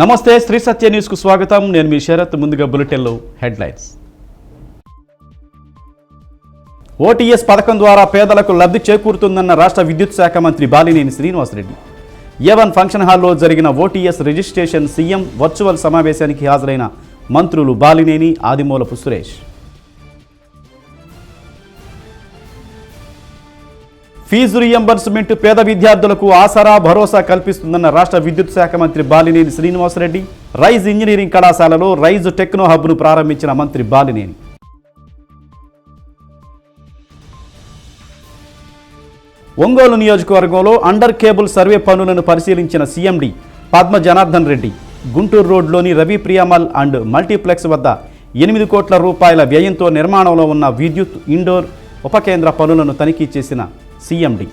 నమస్తే శ్రీ సత్య న్యూస్ కు స్వాగతం. నేను మీ శరత్. ముందుగా బులెటిన్లో హెడ్లైన్స్. ఓటీఎస్ పథకం ద్వారా పేదలకు లబ్ధి చేకూరుతుందన్న రాష్ట్ర విద్యుత్ శాఖ మంత్రి బాలినేని శ్రీనివాసరెడ్డి. ఏ1 ఫంక్షన్ హాల్లో జరిగిన ఓటీఎస్ రిజిస్ట్రేషన్ సీఎం వర్చువల్ సమావేశానికి హాజరైన మంత్రులు బాలినేని, ఆదిమూలపు సురేష్. ఫీజు రియంబర్స్మెంట్ పేద విద్యార్థులకు ఆసరా, భరోసా కల్పిస్తుందన్న రాష్ట్ర విద్యుత్ శాఖ మంత్రి బాలినేని శ్రీనివాసరెడ్డి. రైజ్ ఇంజనీరింగ్ కళాశాలలో రైజ్ టెక్నో హబ్ను ప్రారంభించిన మంత్రి బాలినేని. ఒంగోలు నియోజకవర్గంలో అండర్ కేబుల్ సర్వే పనులను పరిశీలించిన సీఎండి పద్మ జనార్దన్ రెడ్డి. గుంటూరు రోడ్లోని రవి ప్రియామల్ అండ్ మల్టీప్లెక్స్ వద్ద 8 కోట్ల రూపాయల వ్యయంతో నిర్మాణంలో ఉన్న విద్యుత్ ఇండోర్ ఉపకేంద్ర పనులను తనిఖీ చేసిన సీఎండి.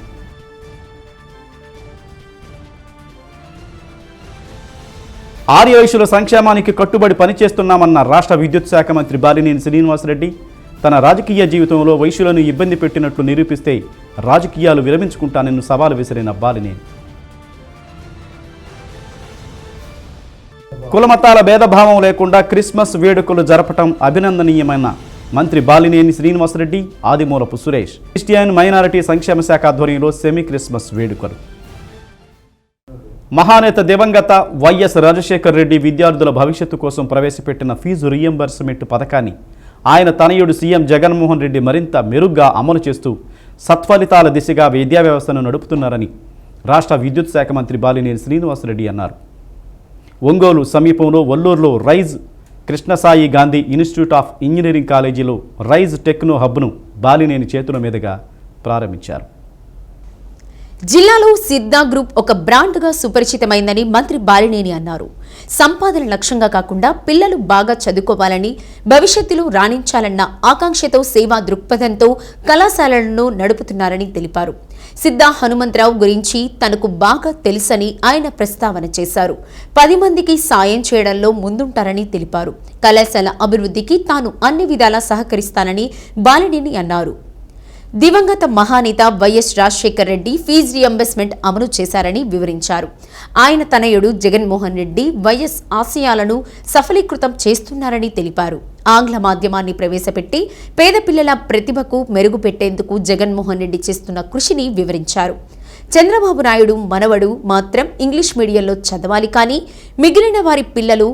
ఆర్యవైశ్యుల సంక్షేమానికి కట్టుబడి పనిచేస్తున్నామన్న రాష్ట్ర విద్యుత్ శాఖ మంత్రి బాలినేని శ్రీనివాసరెడ్డి. తన రాజకీయ జీవితంలో వైశ్యులను ఇబ్బంది పెట్టినట్లు నిరూపిస్తే రాజకీయాలు విరమించుకుంటానని సవాలు విసిరిన బాలినేని. కులమతాల భేదభావం లేకుండా క్రిస్మస్ వేడుకలు జరపటం అభినందనీయమైన మంత్రి బాలినేని శ్రీనివాసరెడ్డి, ఆదిమూలపు సురేష్. క్రిస్టియన్ మైనారిటీ సంక్షేమ శాఖ ఆధ్వర్యంలో సెమీ క్రిస్మస్ వేడుకలు. మహానేత దివంగత వైఎస్ రాజశేఖర్ రెడ్డి విద్యార్థుల భవిష్యత్తు కోసం ప్రవేశపెట్టిన ఫీజు రియంబర్స్మెంట్ పథకాన్ని ఆయన తనయుడు సీఎం జగన్మోహన్ రెడ్డి మరింత మెరుగ్గా అమలు చేస్తూ సత్ఫలితాల దిశగా విద్యా వ్యవస్థను నడుపుతున్నారని రాష్ట్ర విద్యుత్ శాఖ మంత్రి బాలినేని శ్రీనివాసరెడ్డి అన్నారు. ఒంగోలు సమీపంలో వల్లూరులో Rise Krishnasai Gandhi institute of engineering కాలేజీలో రైజ్ టెక్నో హబ్ను బాలినేని చేతుల మీదుగా ప్రారంభించారు. జిల్లాలో సిద్ధా గ్రూప్ ఒక బ్రాండ్గా సుపరిచితమైందని మంత్రి బాలినేని అన్నారు. సంపాదన లక్ష్యంగా కాకుండా పిల్లలు బాగా చదువుకోవాలని, భవిష్యత్తులో రాణించాలన్న ఆకాంక్షతో సేవా దృక్పథంతో కళాశాలలను నడుపుతున్నారని తెలిపారు. సిద్ధా హనుమంతరావు గురించి తనకు బాగా తెలుసని ఆయన ప్రస్తావన చేశారు. 10 మందికి సాయం చేయడంలో ముందుంటారని తెలిపారు. కళాశాల అభివృద్ధికి తాను అన్ని విధాలా సహకరిస్తానని బాలినేని అన్నారు. దివంగత మహానేత వైఎస్ రాజశేఖర్ రెడ్డి ఫీజు రియంబర్స్మెంట్ అమలు చేశారని వివరించారు. ఆయన తనయుడు జగన్మోహన్ రెడ్డి వైఎస్ ఆశయాలను సఫలీకృతం చేస్తున్నారని తెలిపారు. ఆంగ్ల మాధ్యమాన్ని ప్రవేశపెట్టి పేద పిల్లల ప్రతిభకు మెరుగుపెట్టేందుకు జగన్మోహన్ రెడ్డి చేస్తున్న కృషిని వివరించారు. చంద్రబాబు నాయుడు మనవడు మాత్రం ఇంగ్లీష్ మీడియంలో చదవాలి, కానీ మిగిలిన వారి పిల్లలు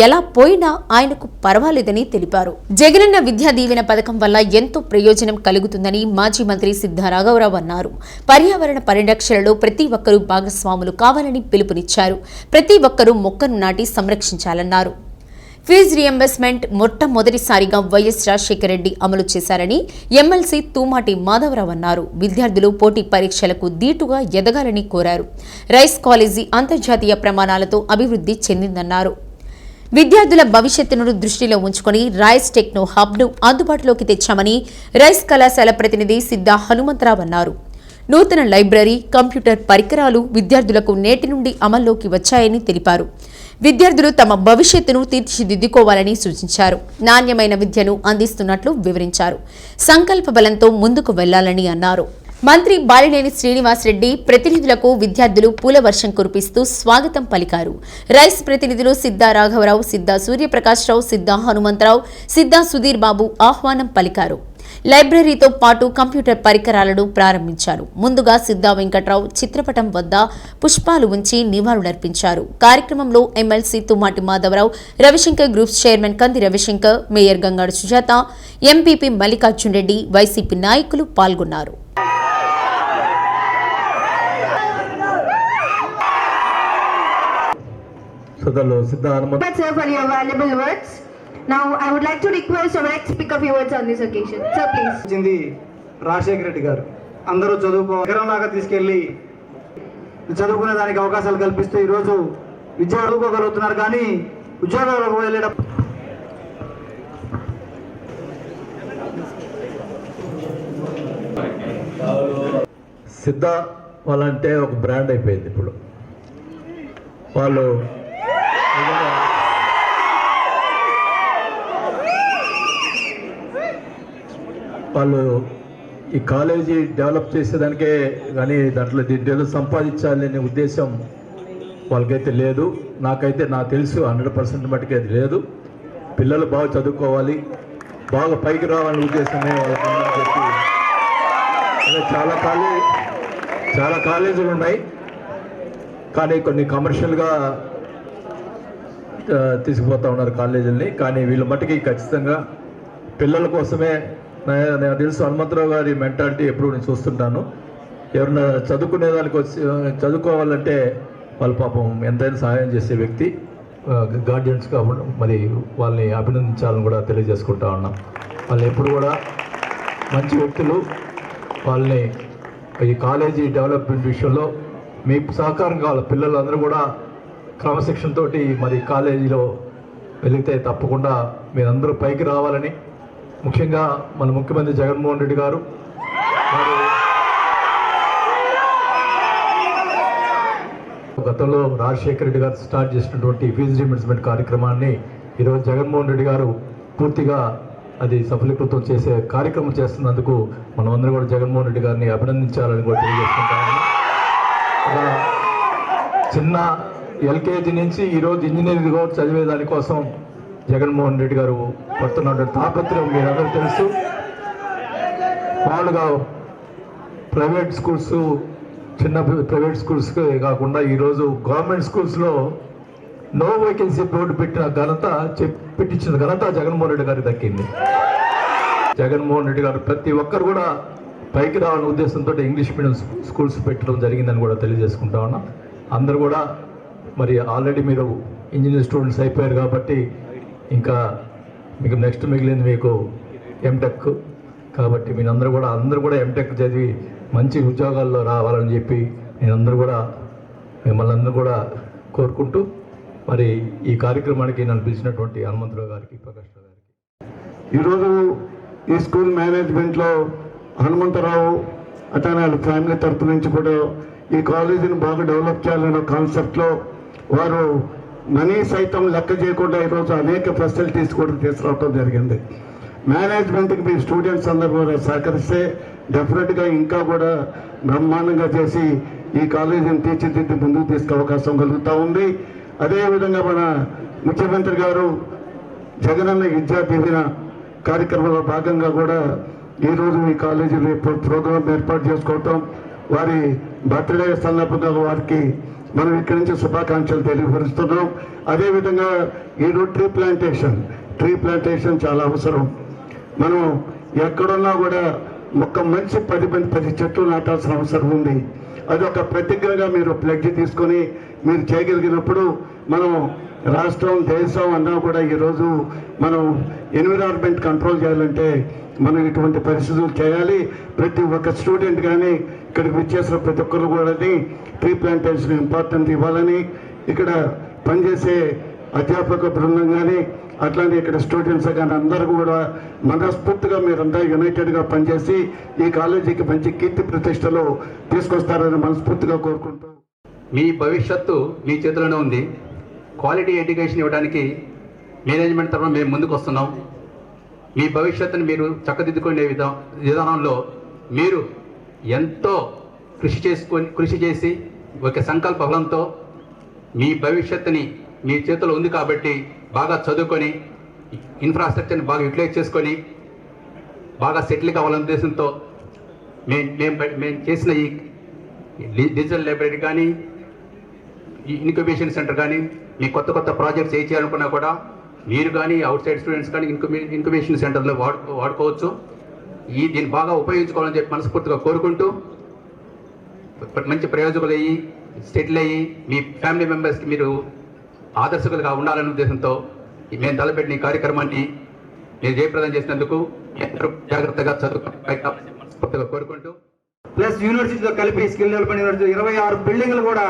ఎలా పోయినా ఆయనకు పర్వాలేదని తెలిపారు. జగనన్న విద్యా దీవెన పథకం వల్ల ఎంతో ప్రయోజనం కలుగుతుందని మాజీ మంత్రి సిద్ధా రాఘవరావు అన్నారు. పర్యావరణ పరిరక్షణలో ప్రతి ఒక్కరూ భాగస్వాములు కావాలని పిలుపునిచ్చారు. ప్రతి ఒక్కరూ మొక్కను నాటి సంరక్షించాలన్నారు. ఫీజు రియంబర్స్మెంట్ మొట్టమొదటిసారిగా వైఎస్ రాజశేఖర రెడ్డి అమలు చేశారని ఎమ్మెల్సీ తూమాటి మాధవరావు అన్నారు. విద్యార్థులు పోటీ పరీక్షలకు దీటుగా ఎదగాలని కోరారు. రైస్ కాలేజీ అంతర్జాతీయ ప్రమాణాలతో అభివృద్ధి చెందిందన్నారు. విద్యార్థుల భవిష్యత్తును దృష్టిలో ఉంచుకొని రైస్ టెక్నో హబ్ను అందుబాటులోకి తెచ్చామని రైస్ కళాశాల ప్రతినిధి సిద్ధా హనుమంతరావు అన్నారు. నూతన లైబ్రరీ, కంప్యూటర్ పరికరాలు విద్యార్థులకు నేటి నుండి అమల్లోకి వచ్చాయని తెలిపారు. విద్యార్థులు తమ భవిష్యత్తును తీర్చిదిద్దుకోవాలని సూచించారు. నాణ్యమైన విద్యను అందిస్తున్నట్లు వివరించారు. సంకల్ప బలంతో ముందుకు వెళ్లాలని అన్నారు. మంత్రి బాలినేని శ్రీనివాసరెడ్డి ప్రతినిధులకు విద్యార్థులు పూల వర్షం కురిపిస్తూ స్వాగతం పలికారు. రైస్ ప్రతినిధులు సిద్ధా రాఘవరావు, సిద్ధా సూర్యప్రకాశ్రావు, సిద్ధా హనుమంతరావు, సిద్ధా సుధీర్ బాబు ఆహ్వానం పలికారు. లైబ్రరీతో పాటు కంప్యూటర్ పరికరాలను ప్రారంభించారు. ముందుగా సిద్ధా వెంకట్రావు చిత్రపటం వద్ద పుష్పాలు ఉంచి నివాళులర్పించారు. కార్యక్రమంలో MLC Tummati Madhavarao, Ravishankar groups chairman Kandi Ravishankar, mayor Gangadu Sujatha, MPP Mallikarjun Reddy, YCP నాయకులు పాల్గొన్నారు. Sir, for your valuable words. Now, I would like to request our next speaker a few words on this occasion. Sir, please. Rajasekhara Reddy గారు అందరూ చదువుకోలాగా తీసుకెళ్లి చదువుకునే దానికి అవకాశాలు కల్పిస్తూ ఈరోజు విద్య చదువుకోగలుగుతున్నారు, కానీ ఉద్యోగాలకు వెళ్ళేటప్పుడు సిద్ధా వాళ్ళంటే ఒక బ్రాండ్ అయిపోయింది. ఇప్పుడు వాళ్ళు ఈ కాలేజీ డెవలప్ చేసేదానికే కానీ దాంట్లో సంపాదించాలనే ఉద్దేశం వాళ్ళకైతే లేదు. నాకైతే నాకు తెలుసు 100% మటుకు అది లేదు. పిల్లలు బాగా చదువుకోవాలి, బాగా పైకి రావాలనే ఉద్దేశమే వాళ్ళకి చెప్పి చాలా కాలేజీలు ఉన్నాయి, కానీ కొన్ని కమర్షియల్గా తీసుకుపోతా ఉన్నారు కాలేజీలని. కానీ వీళ్ళ మట్టుకి ఖచ్చితంగా పిల్లల కోసమే. నాకు తెలుసు హనుమంతరావు గారి మెంటాలిటీ ఎప్పుడు నేను చూస్తుంటాను. ఎవరైనా చదువుకునేదానికి వచ్చి చదువుకోవాలంటే వాళ్ళ పాపం ఎంతైనా సహాయం చేసే వ్యక్తి. గార్డియన్స్గా మరి వాళ్ళని అభినందించాలని కూడా తెలియజేసుకుంటా ఉన్నాం. వాళ్ళు ఎప్పుడు కూడా మంచి వ్యక్తులు. వాళ్ళని ఈ కాలేజీ డెవలప్మెంట్ విషయంలో మీ సహకారం కావాలి. పిల్లలందరూ కూడా క్రమశిక్షణ తోటి మరి కాలేజీలో వెళితే తప్పకుండా మీరందరూ పైకి రావాలని, ముఖ్యంగా మన ముఖ్యమంత్రి జగన్మోహన్ రెడ్డి గారు గతంలో రాజశేఖర రెడ్డి గారు స్టార్ట్ చేసినటువంటి ఫీజు రీయింబర్స్మెంట్ కార్యక్రమాన్ని ఈరోజు జగన్మోహన్ రెడ్డి గారు పూర్తిగా అది సఫలీకృతం చేసే కార్యక్రమం చేస్తున్నందుకు మనమందరం కూడా జగన్మోహన్ రెడ్డి గారిని అభినందించాలని కూడా తెలియజేసుకుంటాము. చిన్న ఎల్కేజీ నుంచి ఈరోజు ఇంజనీరింగ్ కూడా చదివే దానికోసం జగన్మోహన్ రెడ్డి గారు పడుతున్నటువంటి తాపత్రయం మీరందరూ తెలుసు. మామూలుగా ప్రైవేట్ స్కూల్స్, చిన్న ప్రైవేట్ స్కూల్స్కే కాకుండా ఈరోజు గవర్నమెంట్ స్కూల్స్లో నో వేకెన్సీ బోర్డు పెట్టించిన ఘనత జగన్మోహన్ రెడ్డి గారికి దక్కింది. జగన్మోహన్ రెడ్డి గారు ప్రతి ఒక్కరు కూడా పైకి రావాలనే ఉద్దేశంతో ఇంగ్లీష్ మీడియం స్కూల్స్ పెట్టడం జరిగిందని కూడా తెలియజేసుకుంటా ఉన్నాం. అందరూ కూడా మరి ఆల్రెడీ మీరు ఇంజనీరింగ్ స్టూడెంట్స్ అయిపోయారు కాబట్టి ఇంకా మీకు నెక్స్ట్ మిగిలింది మీకు ఎంటెక్. కాబట్టి అందరూ కూడా ఎంటెక్ చదివి మంచి ఉద్యోగాల్లో రావాలని చెప్పి మిమ్మల్ని అందరూ కూడా కోరుకుంటూ మరి ఈ కార్యక్రమానికి నన్ను పిలిచినటువంటి హనుమంతరావు గారికి, ప్రకాష్ రావు గారికి, ఈరోజు ఈ స్కూల్ మేనేజ్మెంట్లో హనుమంతరావు అతని వాళ్ళ ఫ్యామిలీ తరపు నుంచి కూడా ఈ కాలేజీని బాగా డెవలప్ చేయాలనే కాన్సెప్ట్లో వారు మనీ సైతం లెక్క చేయకుండా ఈరోజు అనేక ఫెసిలిటీస్ కూడా తీసుకురావడం జరిగింది. మేనేజ్మెంట్కి మీ స్టూడెంట్స్ అందరూ కూడా సహకరిస్తే డెఫినెట్గా ఇంకా కూడా బ్రహ్మాండంగా చేసి ఈ కాలేజీని తీర్చిదిద్ది ముందుకు తీసుకు అవకాశం కలుగుతూ ఉంది. అదేవిధంగా మన ముఖ్యమంత్రి గారు జగనన్న విద్యా దీవెన కార్యక్రమంలో భాగంగా కూడా ఈరోజు ఈ కాలేజీలో ప్రోగ్రాం ఏర్పాటు చేసుకోవటం, వారి బర్త్డే సందర్భంగా వారికి మనం ఇక్కడి నుంచి శుభాకాంక్షలు తెలియపరుస్తున్నాం. అదేవిధంగా ఈరోజు ట్రీ ప్లాంటేషన్ చాలా అవసరం. మనం ఎక్కడున్నా కూడా ఒక మంచి 10 చెట్లు నాటాల్సిన అవసరం ఉంది. అది ఒక ప్రతిజ్ఞగా మీరు ప్లెడ్జ్ తీసుకొని మీరు చేయగలిగినప్పుడు మనం రాష్ట్రం, దేశం అన్నా కూడా ఈరోజు మనం ఎన్విరాన్మెంట్ కంట్రోల్ చేయాలంటే మనం ఇటువంటి పరిస్థితులు చేయాలి. ప్రతి ఒక్క స్టూడెంట్ కానీ ఇక్కడికి విచ్చేసిన ప్రతి ఒక్కరు కూడా ట్రీ ప్లాంటేషన్ ఇంపార్టెంట్ ఇవ్వాలని, ఇక్కడ పనిచేసే అధ్యాపక బృందం కానీ అట్లాంటి ఇక్కడ స్టూడెంట్స్ కానీ అందరూ కూడా మనస్ఫూర్తిగా మీరంతా యునైటెడ్గా పనిచేసి ఈ కాలేజీకి మంచి కీర్తి ప్రతిష్టలు తీసుకొస్తారని మనస్ఫూర్తిగా కోరుకుంటూ, మీ భవిష్యత్తు మీ చేతిలోనే ఉంది. క్వాలిటీ ఎడ్యుకేషన్ ఇవ్వడానికి మేనేజ్మెంట్ తరఫున మేము ముందుకు వస్తున్నాం. మీ భవిష్యత్తుని మీరు చక్కదిద్దుకునే విధానంలో మీరు ఎంతో కృషి చేసి ఒక సంకల్ప బలంతో మీ భవిష్యత్తుని మీ చేతిలో ఉంది కాబట్టి బాగా చదువుకొని ఇన్ఫ్రాస్ట్రక్చర్ని బాగా యూటిలైజ్ చేసుకొని బాగా సెటిల్ కావాలనే ఉద్దేశంతో మేము చేసిన ఈ డిజిటల్ లైబ్రరీ కానీ, ఈ ఇంక్యుబేషన్ సెంటర్ కానీ, మీ కొత్త ప్రాజెక్ట్స్ ఏ చేయాలనుకున్నా కూడా మీరు కానీ అవుట్ సైడ్ స్టూడెంట్స్ కానీ ఇంక్యుబేషన్ సెంటర్లో వాడుకోవచ్చు. దీన్ని బాగా ఉపయోగించుకోవాలని చెప్పి మనస్ఫూర్తిగా కోరుకుంటూ మంచి ప్రయోజకులు అయ్యి సెటిల్ అయ్యి మీ ఫ్యామిలీ మెంబర్స్కి మీరు ఆదర్శకులుగా ఉండాలనే ఉద్దేశంతో మేము తలపెట్టిన ఈ కార్యక్రమాన్ని మీరు జయప్రదం చేసినందుకు అందరూ జాగ్రత్తగా మనస్ఫూర్తిగా కోరుకుంటూ ప్లస్ యూనివర్సిటీతో కలిపి స్కిల్ డెవలప్మెంట్ యూనివర్సిటీ 26 బిల్డింగ్లు కూడా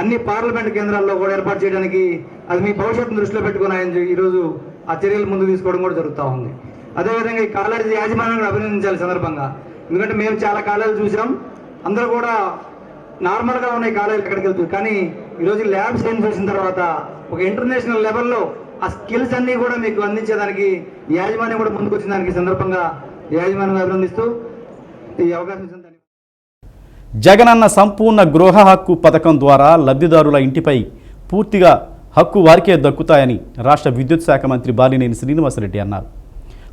అన్ని పార్లమెంట్ కేంద్రాల్లో కూడా ఏర్పాటు చేయడానికి అది మీ భవిష్యత్తును దృష్టిలో పెట్టుకుని ఆయన ఈరోజు ఆ చర్యలు ముందు తీసుకోవడం కూడా జరుగుతూ ఉంది. అదేవిధంగా ఈ కాలేజీ యాజమాన్యాన్ని అభినందించాలి సందర్భంగా. ఎందుకంటే మేము చాలా కాలేజీలు చూసాం, అందరూ కూడా నార్మల్గా ఉన్నాయి కాలేజీలు ఎక్కడికి వెళ్తుంది. కానీ ఈరోజు ల్యాబ్స్ ఏం చేసిన తర్వాత ఒక ఇంటర్నేషనల్ లెవెల్లో ఆ స్కిల్స్ అన్నీ కూడా మీకు అందించేదానికి యాజమాన్యం కూడా ముందుకు వచ్చిన దానికి సందర్భంగా యాజమాన్యం అభినందిస్తూ ఈ అవకాశం జగనన్న సంపూర్ణ గృహ హక్కు పథకం ద్వారా లబ్ధిదారుల ఇంటిపై పూర్తిగా హక్కు వారికే దక్కుతాయని రాష్ట్ర విద్యుత్ శాఖ మంత్రి బాలినేని శ్రీనివాసరెడ్డి అన్నారు.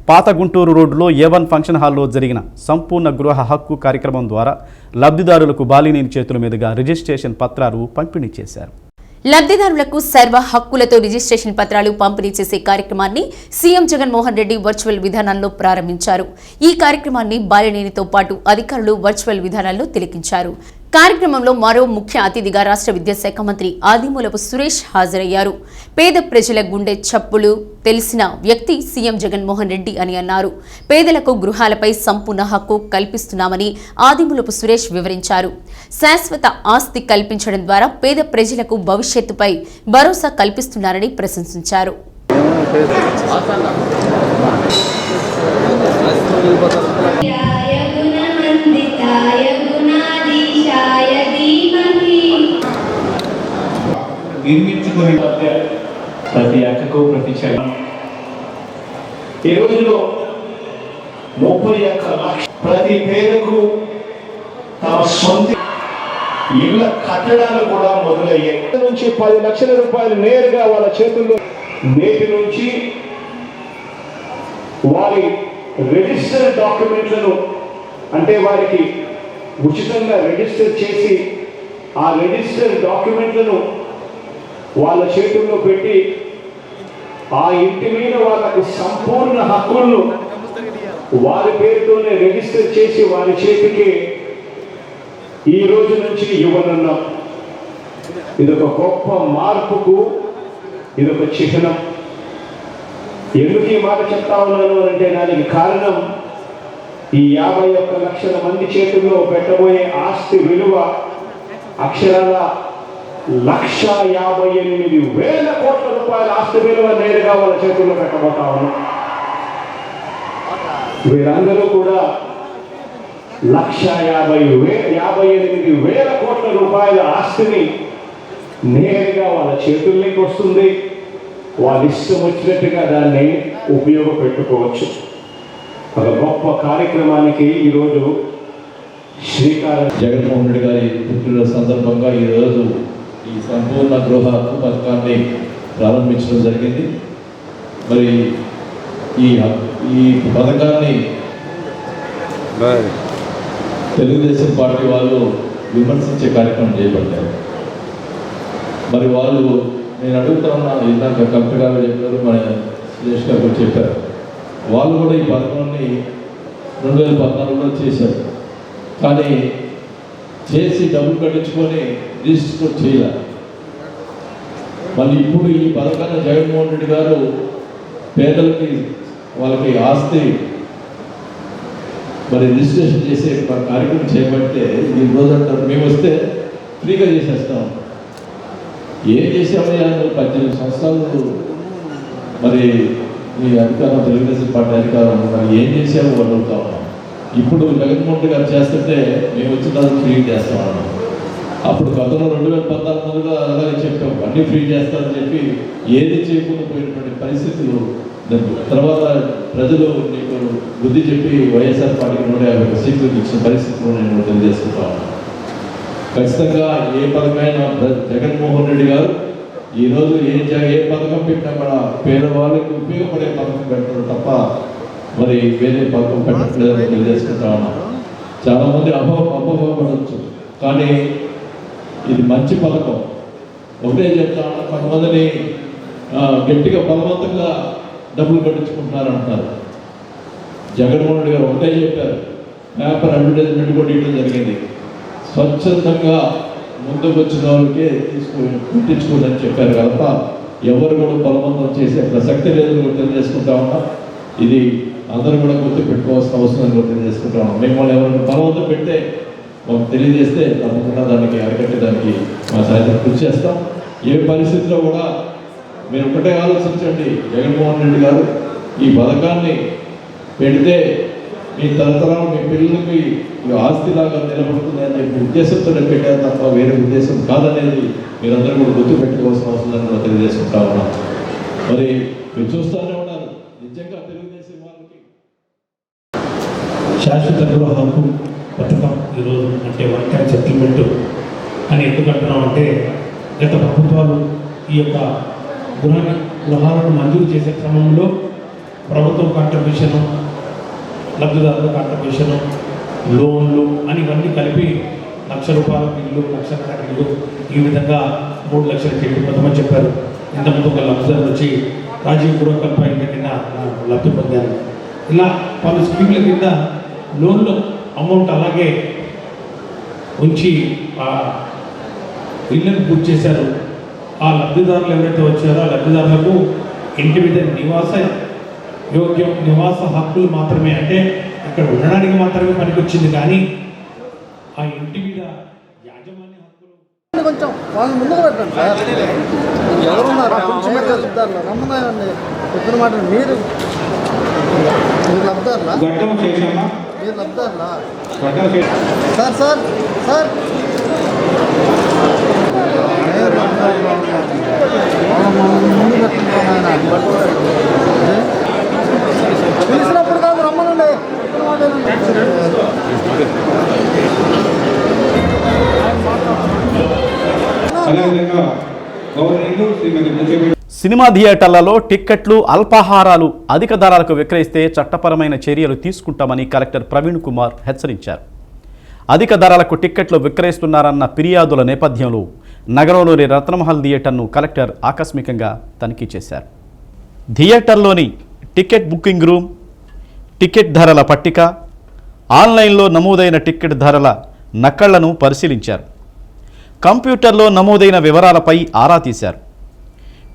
పాత గుంటూరు రోడ్డులో A1 ఫంక్షన్ హాల్లో జరిగిన సంపూర్ణ గృహ హక్కు కార్యక్రమం ద్వారా లబ్ధిదారులకు బాలినేని చేతుల మీదుగా రిజిస్ట్రేషన్ పత్రాలు పంపిణీ చేశారు. లబ్ధిదారులకు సర్వ హక్కులతో రిజిస్ట్రేషన్ పత్రాలు పంపిణీ చేసే కార్యక్రమాన్ని సీఎం జగన్మోహన్ రెడ్డి వర్చువల్ విధానంలో ప్రారంభించారు. ఈ కార్యక్రమాన్ని బాలినేనితో పాటు అధికారులు వర్చువల్ విధానంలో తిలకించారు. కార్యక్రమంలో మరో ముఖ్య అతిథిగా రాష్ట్ర విద్యాశాఖ మంత్రి ఆదిమూలపు సురేష్ హాజరయ్యారు. పేద ప్రజల గుండె చప్పులు తెలిసిన వ్యక్తి సీఎం జగన్మోహన్ రెడ్డి అని అన్నారు. పేదలకు గృహాలపై సంపూర్ణ హక్కు కల్పిస్తున్నామని ఆదిమూలపు సురేష్ వివరించారు. శాశ్వత ఆస్తి కల్పించడం ద్వారా పేద ప్రజలకు భవిష్యత్తుపై భరోసా కల్పిస్తున్నారని ప్రశంసించారు. నిర్మించుకునే ప్రతి అక్కకు ప్రతి చెల్లి ఈ రోజులో 31 లక్ష ప్రతి పేదకు తమ సొంత ఇళ్ల కట్టడాలు కూడా మొదలయ్యాయి. నుంచి 10 లక్షల రూపాయలు నేరుగా వాళ్ళ చేతుల్లో నేటి నుంచి వారి రిజిస్టర్ డాక్యుమెంట్లను అంటే వారికి ఉచితంగా రిజిస్టర్ చేసి ఆ రిజిస్టర్ డాక్యుమెంట్లను వాళ్ళ చేతుల్లో పెట్టి ఆ ఇంటి మీద వాళ్ళకు సంపూర్ణ హక్కులను వారి పేరుతోనే రిజిస్టర్ చేసి వారి చేతికి ఈ రోజు నుంచి ఇవ్వనున్నాం. ఇదొక గొప్ప మార్పుకు ఇదొక చిహ్నం. ఎందుకు ఈ మాట చెప్తా ఉన్నాను అంటే దానికి కారణం ఈ 51 లక్షల మంది చేతుల్లో పెట్టబోయే ఆస్తి విలువ అక్షరాల 1,58,000 కోట్ల రూపాయల ఆస్తి విలువ నేరుగా వాళ్ళ చేతుల్లో పెట్టబోతా ఉన్నాం. వీరందరూ కూడా 1,58,000 కోట్ల రూపాయల ఆస్తిని నేరుగా వాళ్ళ చేతుల్లోకి వస్తుంది. వాళ్ళ ఇష్టం వచ్చినట్టుగా దాన్ని ఉపయోగపెట్టుకోవచ్చు. ఒక గొప్ప కార్యక్రమానికి ఈరోజు శ్రీకారం. జగన్మోహన్ రెడ్డి గారి పుట్టినరోజు సందర్భంగా ఈరోజు ఈ సంపూర్ణ గృహ హక్కు పథకాన్ని ప్రారంభించడం జరిగింది. మరి ఈ పథకాన్ని తెలుగుదేశం పార్టీ వాళ్ళు విమర్శించే కార్యక్రమం చేపట్టారు. మరి వాళ్ళు నేను అడుగుతున్నా, ఇందాక కలెక్టర్ గారు చెప్పారు, మన సురేష్ గారు కూడా చెప్పారు, వాళ్ళు కూడా ఈ పథకాన్ని 2014లో చేశారు. కానీ చేసి డబ్బులు కట్టించుకొని రిజిస్టర్ చేయాలి. మళ్ళీ ఇప్పుడు ఈ పథకాన్ని జగన్మోహన్ రెడ్డి గారు పేదలకి వాళ్ళకి ఆస్తి మరి రిజిస్ట్రేషన్ చేసే కార్యక్రమం చేయబడితే ఈ రోజు అంటారు మేము వస్తే ఫ్రీగా చేసేస్తాం. ఏం చేసామయ్యా 18 సంవత్సరాలు మరి ఈ అధికారం తెలుగుదేశం పార్టీ అధికారం మరి ఏం చేసామో అడుగుతా ఉన్నాం. ఇప్పుడు జగన్మోహన్ రెడ్డి గారు చేస్తుంటే మేము వచ్చిన తర్వాత ఫ్రీ చేస్తామన్నాం. అప్పుడు గతంలో 2014 అలాగే చెప్పాం అన్నీ ఫ్రీ చేస్తారని చెప్పి ఏది చేయకుండా పోయినటువంటి పరిస్థితులు. తర్వాత ప్రజలు నీకు బుద్ధి చెప్పి వైఎస్ఆర్ పార్టీకి 150 సీట్లు ఇచ్చిన పరిస్థితులు నేను తెలియజేసుకుంటా ఉన్నాను. ఖచ్చితంగా ఏ పథకమైనా జగన్మోహన్ రెడ్డి గారు ఈరోజు ఏ పథకం పెట్టినా కూడా పేదవాళ్ళకి ఉపయోగపడే పథకం పెట్టడం తప్ప మరి వేరే పథకం పెట్టట్లేదని తెలియజేసుకుంటా ఉన్నాం. చాలామంది అపోహపడవచ్చు, కానీ ఇది మంచి పథకం. ఒకటే చెప్తా ఉన్నా, కొంతమందిని గట్టిగా బలవంతంగా డబ్బులు కట్టించుకుంటున్నారు అంటున్నారు. జగన్మోహన్ రెడ్డి గారు ఒకటే చెప్పారు, పేపర్ అడ్వర్టైజ్మెంట్ కూడా ఇవ్వడం జరిగింది. స్వచ్ఛందంగా ముందుకు వచ్చిన వాళ్ళకే పెట్టించుకోదని చెప్పారు కనుక ఎవరు కూడా బలవంతం చేసే ప్రసక్తి లేదని కూడా తెలియజేసుకుంటా ఉన్నా. ఇది అందరూ కూడా గుర్తుపెట్టుకోవాల్సిన అవసరం కూడా తెలియజేసుకుంటా ఉన్నాం. మిమ్మల్ని ఎవరైనా బలవంతం పెడితే మాకు తెలియజేస్తే తప్పకుండా దానికి అరికట్టడానికి మా సాయంత్రం కృషి చేస్తాం. ఏ పరిస్థితిలో కూడా మీరు ఒకటే ఆలోచించండి, జగన్మోహన్ రెడ్డి గారు ఈ పథకాన్ని పెడితే మీ తరతరాలు మీ పిల్లలకి ఆస్తిలాగా నిలబడుతుంది అనే ఉద్దేశంతో పెట్టారు తప్ప వేరే ఉద్దేశం కాదనేది మీరందరూ కూడా గుర్తుపెట్టుకోవాల్సిన అవసరం కూడా తెలియజేసుకుంటా ఉన్నాం. మరి మీరు చూస్తూనే ఉన్నారు, నిజంగా తెలుగుదేశం వాళ్ళకి శాశ్వత గృహ హక్కు పథకం ఈరోజు అంటే వన్ టైం సెటిల్మెంట్ అని ఎందుకు అంటున్నాం అంటే గత ప్రభుత్వాలు ఈ యొక్క గృహాలను మంజూరు చేసే క్రమంలో ప్రభుత్వం కాంట్రిబ్యూషను, లబ్ధిదారుల కాంట్రిబ్యూషను, లోన్లు అని ఇవన్నీ కలిపి ₹1,00,000 ఇల్లు, ₹1,00,000 ఇల్లు, ఈ విధంగా 3 లక్షలకి వెళ్ళిపోతామని చెప్పారు. ఇంతకుముందు ఒక లబ్ధిదారులు వచ్చి రాజీవ్ గృహకల్ప ఇళ్ళ కింద లబ్ధి పొందారు. ఇలా పలు స్కీమ్ల కింద లోన్లు అమౌంట్ అలాగే ఉంచి ఆ ఇళ్ళను పూర్తి చేశారు. ఆ లబ్ధిదారులు ఎవరైతే వచ్చారో ఆ లబ్ధిదారులకు ఇంటి మీద నివాస హక్కులు మాత్రమే, అంటే అక్కడ ఉండడానికి మాత్రమే పనికొచ్చింది, కానీ ఆ ఇంటి మీద యాజమాన్య హక్కులు కొంచెం వాళ్ళు ముందుకు పెట్టండి సార్. ఎవరున్నారు కొంచెం చెప్తారు రమ్మన్నాయండి చెప్పిన మాట మీరు లబ్దారులా మీరు లబ్దారులా సార్ సార్ సార్ ముందు పిలిచినప్పుడు కాదు రమ్మనండి సినిమా థియేటర్లలో టిక్కెట్లు, అల్పాహారాలు అధిక ధరలకు విక్రయిస్తే చట్టపరమైన చర్యలు తీసుకుంటామని కలెక్టర్ ప్రవీణ్ కుమార్ హెచ్చరించారు. అధిక ధరలకు టిక్కెట్లు విక్రయిస్తున్నారన్న ఫిర్యాదుల నేపథ్యంలో నగరంలోని రత్నమహల్ థియేటర్ను కలెక్టర్ ఆకస్మికంగా తనిఖీ చేశారు. థియేటర్లోని టికెట్ బుకింగ్ రూమ్, టికెట్ ధరల పట్టిక, ఆన్లైన్లో నమోదైన టికెట్ ధరల నకళ్లను పరిశీలించారు. కంప్యూటర్లో నమోదైన వివరాలపై ఆరా తీశారు.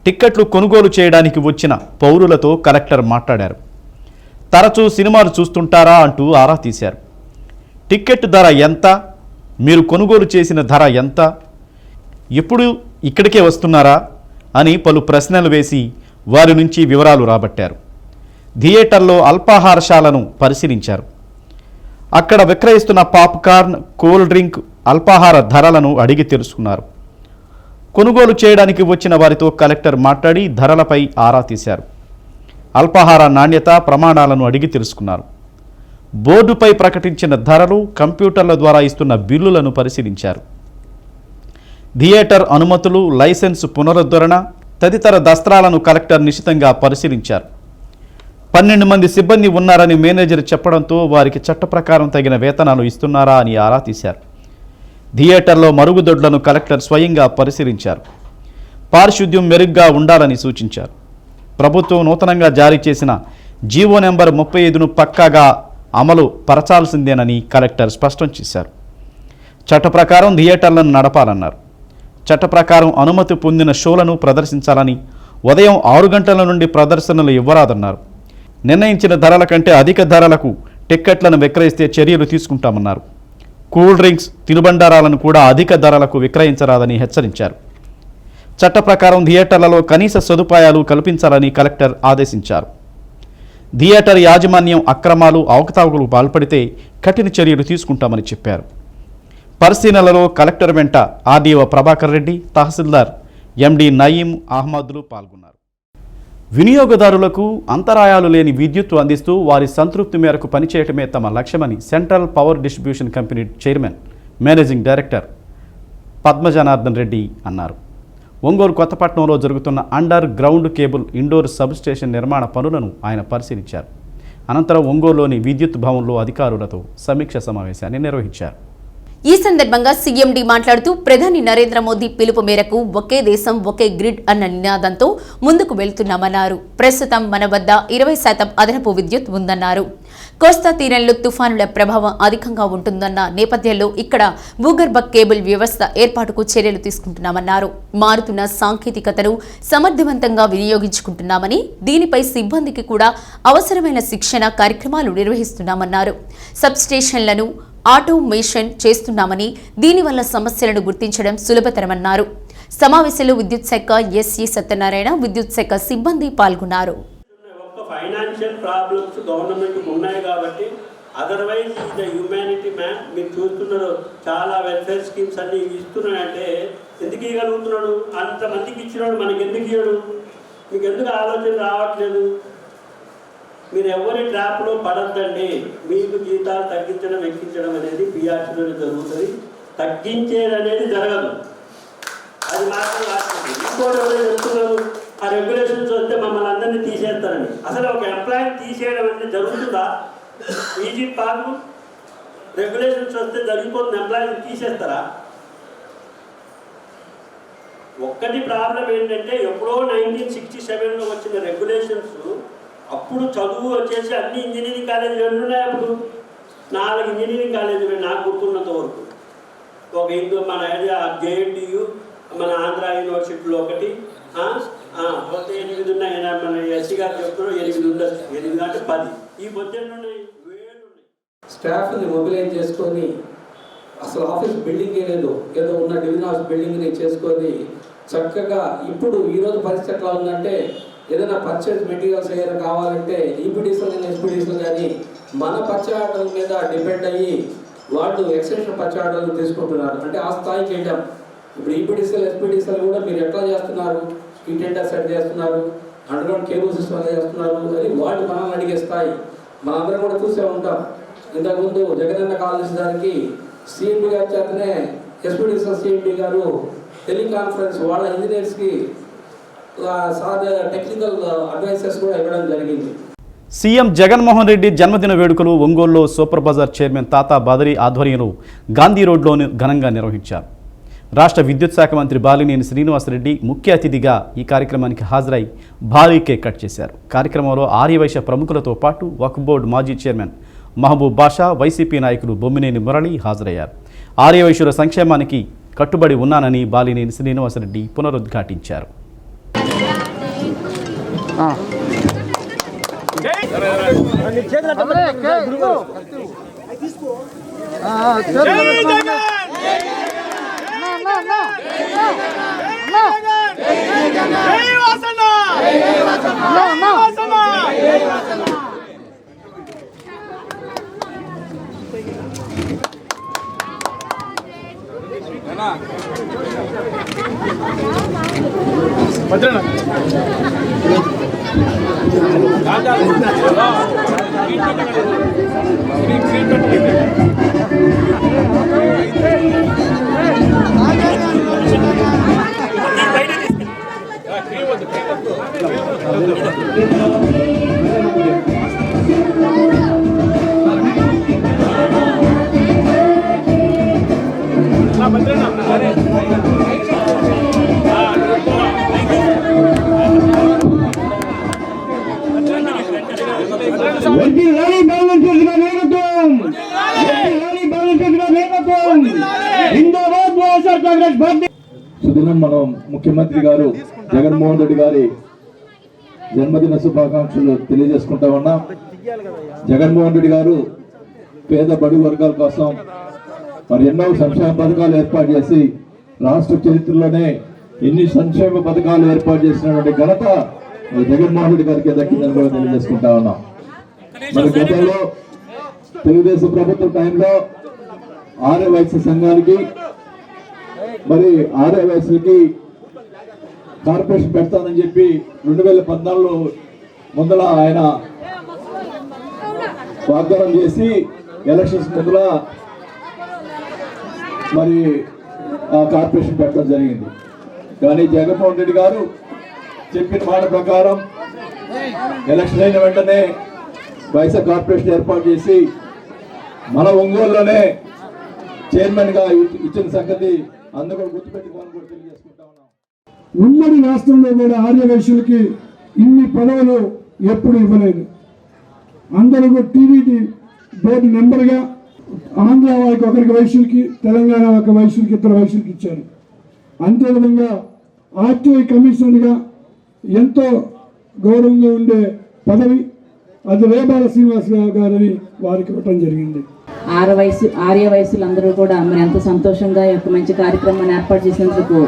టిక్కెట్లు కొనుగోలు చేయడానికి వచ్చిన పౌరులతో కలెక్టర్ మాట్లాడారు. తరచూ సినిమాలు చూస్తుంటారా అంటూ ఆరా తీశారు. టిక్కెట్ ధర ఎంత, మీరు కొనుగోలు చేసిన ధర ఎంత, ఎప్పుడు ఇక్కడికే వస్తున్నారా అని పలు ప్రశ్నలు వేసి వారి నుంచి వివరాలు రాబట్టారు. థియేటర్లో అల్పాహారశాలను పరిశీలించారు. అక్కడ విక్రయిస్తున్న పాప్కార్న్, కూల్ డ్రింక్, అల్పాహార ధరలను అడిగి తెలుసుకున్నారు. కొనుగోలు చేయడానికి వచ్చిన వారితో కలెక్టర్ మాట్లాడి ధరలపై ఆరా తీశారు. అల్పాహార నాణ్యత ప్రమాణాలను అడిగి తెలుసుకున్నారు. బోర్డుపై ప్రకటించిన ధరలు, కంప్యూటర్ల ద్వారా ఇస్తున్న బిల్లులను పరిశీలించారు. థియేటర్ అనుమతులు, లైసెన్స్ పునరుద్ధరణ తదితర దస్త్రాలను కలెక్టర్ నిశితంగా పరిశీలించారు. 12 మంది సిబ్బంది ఉన్నారని మేనేజర్ చెప్పడంతో వారికి చట్ట ప్రకారం తగిన వేతనాలు ఇస్తున్నారా అని ఆరా తీశారు. థియేటర్లో మరుగుదొడ్లను కలెక్టర్ స్వయంగా పరిశీలించారు. పారిశుద్ధ్యం మెరుగ్గా ఉండాలని సూచించారు. ప్రభుత్వం నూతనంగా జారీ చేసిన జీవో నెంబర్ 35ను పక్కాగా అమలు పరచాల్సిందేనని కలెక్టర్ స్పష్టం చేశారు. చట్ట ప్రకారం థియేటర్లను నడపాలన్నారు. చట్ట ప్రకారం అనుమతి పొందిన షోలను ప్రదర్శించాలని, ఉదయం 6 గంటల నుండి ప్రదర్శనలు ఇవ్వరాదన్నారు. నిర్ణయించిన ధరల కంటే అధిక ధరలకు టిక్కెట్లను విక్రయిస్తే చర్యలు తీసుకుంటామన్నారు. కూల్ డ్రింక్స్, తినుబండారాలను కూడా అధిక ధరలకు విక్రయించరాదని హెచ్చరించారు. చట్ట ప్రకారం థియేటర్లలో కనీస సదుపాయాలు కల్పించాలని కలెక్టర్ ఆదేశించారు. థియేటర్ యాజమాన్యం అక్రమాలు, అవకతవకలకు పాల్పడితే కఠిన చర్యలు తీసుకుంటామని చెప్పారు. పరిశీలనలో కలెక్టర్ వెంట ఆర్డీఓ ప్రభాకర్ రెడ్డి, తహసీల్దార్ ఎండి నయీం అహ్మద్లు పాల్గొన్నారు. వినియోగదారులకు అంతరాయాలు లేని విద్యుత్తు అందిస్తూ వారి సంతృప్తి మేరకు పనిచేయటమే తమ లక్ష్యమని central power distribution company chairman, managing director Padmajanardhan Reddy అన్నారు. ఒంగోలు కొత్తపట్నంలో జరుగుతున్న underground cable indoor substation నిర్మాణ పనులను ఆయన పరిశీలించారు. అనంతరం ఒంగోలులోని విద్యుత్ భవన్లో అధికారులతో సమీక్ష సమావేశాన్ని నిర్వహించారు. ఈ సందర్భంగా సీఎండీ మాట్లాడుతూ ప్రధాని నరేంద్ర మోదీ పిలుపు మేరకు ఒకే దేశం ఒకే గ్రిడ్ అన్న నినాదంతో ముందుకు వెళ్తున్నామన్నారు. ప్రస్తుతం మన వద్ద 20% అదనపు విద్యుత్ ఉందన్నారు. కోస్తా తీరంలో తుఫానుల ప్రభావం అధికంగా ఉంటుందన్న నేపథ్యంలో ఇక్కడ భూగర్భ కేబుల్ వ్యవస్థ ఏర్పాటుకు చర్యలు తీసుకుంటున్నామన్నారు. మారుతున్న సాంకేతికతను సమర్థవంతంగా వినియోగించుకుంటున్నామని, దీనిపై సిబ్బందికి కూడా అవసరమైన శిక్షణ కార్యక్రమాలు నిర్వహిస్తున్నామన్నారు. సబ్స్టేషన్లను ఆటోమేషన్ చేస్తున్నామని, దీనివల్ల సమస్యలను గుర్తించడం సులభతరమన్నారు. సమావేశంలో విద్యుత్ శాఖ ఎస్ఈ సత్యనారాయణ, విద్యుత్ శాఖ సిబ్బంది పాల్గొన్నారు. ఫైనాన్షియల్ ప్రాబ్లమ్స్ గవర్నమెంట్ ఉన్నాయి కాబట్టి, అదర్వైజ్ ఇది హ్యూమానిటీ మ్యాన్. మీరు చూస్తున్నారు చాలా వెల్ఫేర్ స్కీమ్స్ అన్ని ఇస్తున్నాయంటే ఎందుకు ఇవ్వగలుగుతున్నాడు? అంతమందికి ఇచ్చినాడు, మనకి ఎందుకు ఇవ్వడు? మీకు ఎందుకు ఆలోచన రావట్లేదు? మీరు ఎవరి ట్రాప్లో పడద్దండి. మీకు జీతాలు తగ్గించడం ఎక్కించడం అనేది పిఆర్సీలోనే జరుగుతుంది, తగ్గించేది అనేది జరగదు. అది మాత్రం రాస్తుంది. ఇంకోటి ఎవరైనా చెప్తున్నారు ఆ రెగ్యులేషన్స్ వస్తే మమ్మల్ని అందరినీ తీసేస్తారని. అసలు ఒక ఎంప్లాయీని తీసేయడం అంటే జరుగుతుందా? ఈజీ కాదు. రెగ్యులేషన్స్ వస్తే జరిగిపోతుంది, ఎంప్లాయీని తీసేస్తారా? ఒక్కటి ప్రాబ్లం ఏంటంటే ఎప్పుడో 1967లో వచ్చిన రెగ్యులేషన్స్, అప్పుడు చదువు వచ్చేసి అన్ని ఇంజనీరింగ్ కాలేజీలు ఉన్నాయి. అప్పుడు 4 ఇంజనీరింగ్ కాలేజీలు నాకు గుర్తున్నంత వరకు. ఒక మన JNTU, మన ఆంధ్ర యూనివర్సిటీలో ఒకటి, పోతే 8 ఉన్నాయి. మన ఎస్సీ గారు చెప్తున్నారు 8 ఉండొచ్చు, 8 అంటే 10. ఈ బొజ్జలు ఉన్నాయి, వేలు ఉన్నాయి. స్టాఫ్ని మొబిలైజ్ చేసుకొని అసలు ఆఫీస్ బిల్డింగే లేదు, ఏదో ఉన్న డివిజన్ ఆఫీస్ బిల్డింగ్ని చేసుకొని చక్కగా ఇప్పుడు ఈరోజు పరిస్థితి ఎట్లా ఉందంటే ఏదైనా పర్చేజ్ మెటీరియల్స్ ఏదైనా కావాలంటే ఈపీడీసీలు కానీ ఎస్పీడీసీలు కానీ మన పర్చేజ్ ఆర్డర్ల మీద డిపెండ్ అయ్యి వాళ్ళు ఎక్స్టెన్షన్ పర్చేజ్ ఆర్డర్లు తీసుకుంటున్నారు. అంటే ఆ స్థాయికి వెళ్ళాం. ఇప్పుడు ఈపీడీసీలు ఎస్పీడీసీలు కూడా మీరు ఎట్లా చేస్తున్నారు, ఈ టెండర్ సెట్ చేస్తున్నారు, అండర్గ్రౌండ్ కేబుల్ సిస్టమ్ చేస్తున్నారు అని వాళ్ళు మనల్ని అడిగే స్థాయి. మనందరం కూడా చూసే ఉంటాం. ఇంతకుముందు జగనన్న కాలేజ్ దానికి సిఎండి గారి చేతనే ఎస్పీడీసీ సిఎండి గారు టెలికాన్ఫరెన్స్ వాళ్ళ ఇంజనీర్స్కి టెక్నికల్ అడ్వైసెస్ కూడా ఇవ్వడం జరిగింది. సీఎం జగన్మోహన్ రెడ్డి జన్మదిన వేడుకలు ఒంగోలులో సూపర్ బజార్ చైర్మన్ తాతా బదరి ఆధ్వర్యంలో గాంధీ రోడ్లోని ఘనంగా నిర్వహించారు. రాష్ట్ర విద్యుత్ శాఖ మంత్రి బాలినేని శ్రీనివాసరెడ్డి ముఖ్య అతిథిగా ఈ కార్యక్రమానికి హాజరై భారీ కేక్ కట్ చేశారు. కార్యక్రమంలో ఆర్యవైశ్య ప్రముఖులతో పాటు వక్ఫ్ బోర్డు మాజీ చైర్మన్ మహబూబ్ బాషా, వైసీపీ నాయకులు బొమ్మినేని మురళి హాజరయ్యారు. ఆర్యవైశ్యుల సంక్షేమానికి కట్టుబడి ఉన్నానని బాలినేని శ్రీనివాసరెడ్డి పునరుద్ఘాటించారు. సుదినం మనం ముఖ్యమంత్రి గారు జగన్మోహన్ రెడ్డి గారి జన్మదిన శుభాకాంక్షలు తెలియజేసుకుంటా ఉన్నాం. జగన్మోహన్ రెడ్డి గారు పేద బడుగు వర్గాల కోసం మరి ఎన్నో సంక్షేమ పథకాలు ఏర్పాటు చేసి రాష్ట్ర చరిత్రలోనే ఎన్ని సంక్షేమ పథకాలు ఏర్పాటు చేసినటువంటి ఘనత జగన్మోహన్ రెడ్డి గారికి దక్కిందని కూడా తెలియజేసుకుంటా ఉన్నాం. మరి గతంలో తెలుగుదేశం ప్రభుత్వం టైంలో ఆర్యవైశ్య సంఘానికి మరి ఆర్యవైశ్యులకి కార్పొరేషన్ పెడతానని చెప్పి 2014లో ముందల ఆయన వాగ్దానం చేసి ఎలక్షన్స్ ముందల మరి ఆ కార్పొరేషన్ పెట్టడం జరిగింది. కానీ జగన్మోహన్ రెడ్డి గారు చెప్పిన మాట ప్రకారం ఎలక్షన్ అయిన వెంటనే వైఎస్ఆర్ కార్పొరేషన్ ఏర్పాటు చేసి మన ఒంగోలులోనే చైర్మన్ గా ఇచ్చిన సంగతి అందరూ గుర్తుపెట్టుకోవాలని కూడా తెలియజేసుకుంటా ఉన్నాం. ఉమ్మడి రాష్ట్రంలో కూడా ఆర్యవైశ్యులకి ఇన్ని పదవులు ఎప్పుడు ఇవ్వలేదు. అందరూ టీడీటీ బోర్డు మెంబర్గా ఆంధ్ర వాళ్ళకి ఒకరికి వైశ్యులకి, తెలంగాణ ఒక వైశ్యులకి, ఇతర వైశ్యులకి ఇచ్చారు. అంతేవిధంగా ఆర్టీఐ కమిషనర్గా ఎంతో గౌరవంగా ఉండే పదవి అది రేబాల శ్రీనివాస్ గారని వారికి ఇవ్వటం జరిగింది. ఆర్య వయసులందరూ కూడా మరి ఎంతో సంతోషంగా ఈ యొక్క మంచి కార్యక్రమాన్ని ఏర్పాటు చేసినందుకు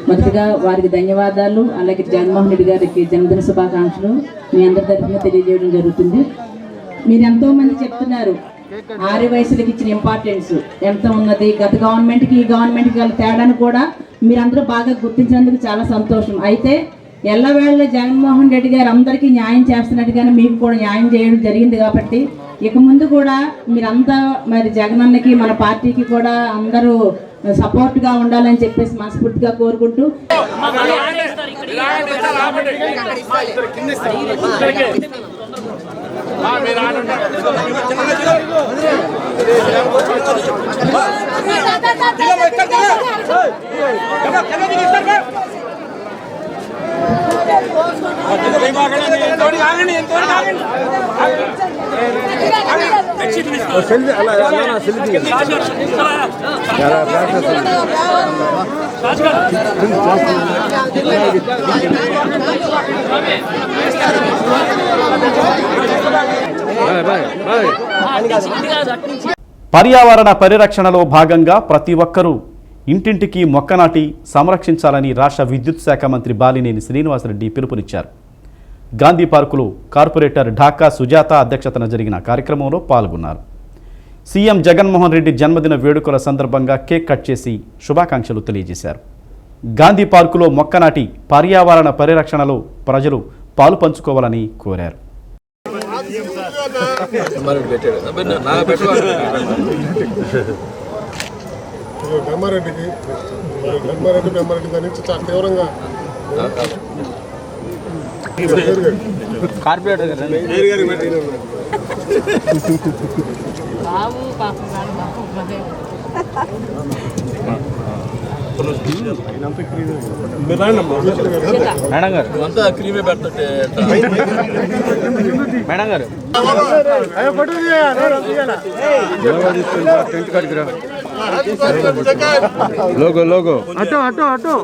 మొదటిగా వారికి ధన్యవాదాలు. అలాగే జగన్మోహన్ రెడ్డి గారికి జన్మదిన శుభాకాంక్షలు మీ అందరి తరఫున తెలియజేయడం జరుగుతుంది. మీరు ఎంతో మంది చెప్తున్నారు ఆర్య వయసులకు ఇచ్చిన ఇంపార్టెన్స్ ఎంత ఉన్నది, గత గవర్నమెంట్కి ఈ గవర్నమెంట్కి గల తేడాను కూడా మీరందరూ బాగా గుర్తించినందుకు చాలా సంతోషం. అయితే ఎల్లవేళ జగన్మోహన్ రెడ్డి గారు అందరికీ న్యాయం చేస్తున్నట్టుగానే మీకు కూడా న్యాయం చేయడం జరిగింది కాబట్టి ఇక ముందు కూడా మీరంతా మరి జగనన్నకి మన పార్టీకి కూడా అందరూ సపోర్ట్గా ఉండాలని చెప్పేసి మనస్ఫూర్తిగా కోరుకుంటూ పర్యావరణ పరిరక్షణలో భాగంగా ప్రతి ఒక్కరూ ఇంటింటికి మొక్క నాటి సంరక్షించాలని రాష్ట్ర విద్యుత్ శాఖ మంత్రి బాలినేని శ్రీనివాసరెడ్డి పిలుపునిచ్చారు. గాంధీ పార్కులో కార్పొరేటర్ ఢాకా సుజాత అధ్యక్షతన జరిగిన కార్యక్రమంలో పాల్గొన్నారు. సీఎం జగన్మోహన్ రెడ్డి జన్మదిన వేడుకల సందర్భంగా కేక్ కట్ చేసి శుభాకాంక్షలు తెలియజేశారు. గాంధీ పార్కులో మొక్క నాటి పర్యావరణ పరిరక్షణలో ప్రజలు పాలు పంచుకోవాలని కోరారు. బ్రహ్మారెడ్డి దాని నుంచి చాలా తీవ్రంగా మేడం గారు అంతా క్రీమే పెడతాంటే మేడం గారు లోగో లోగో అటో అటో అటో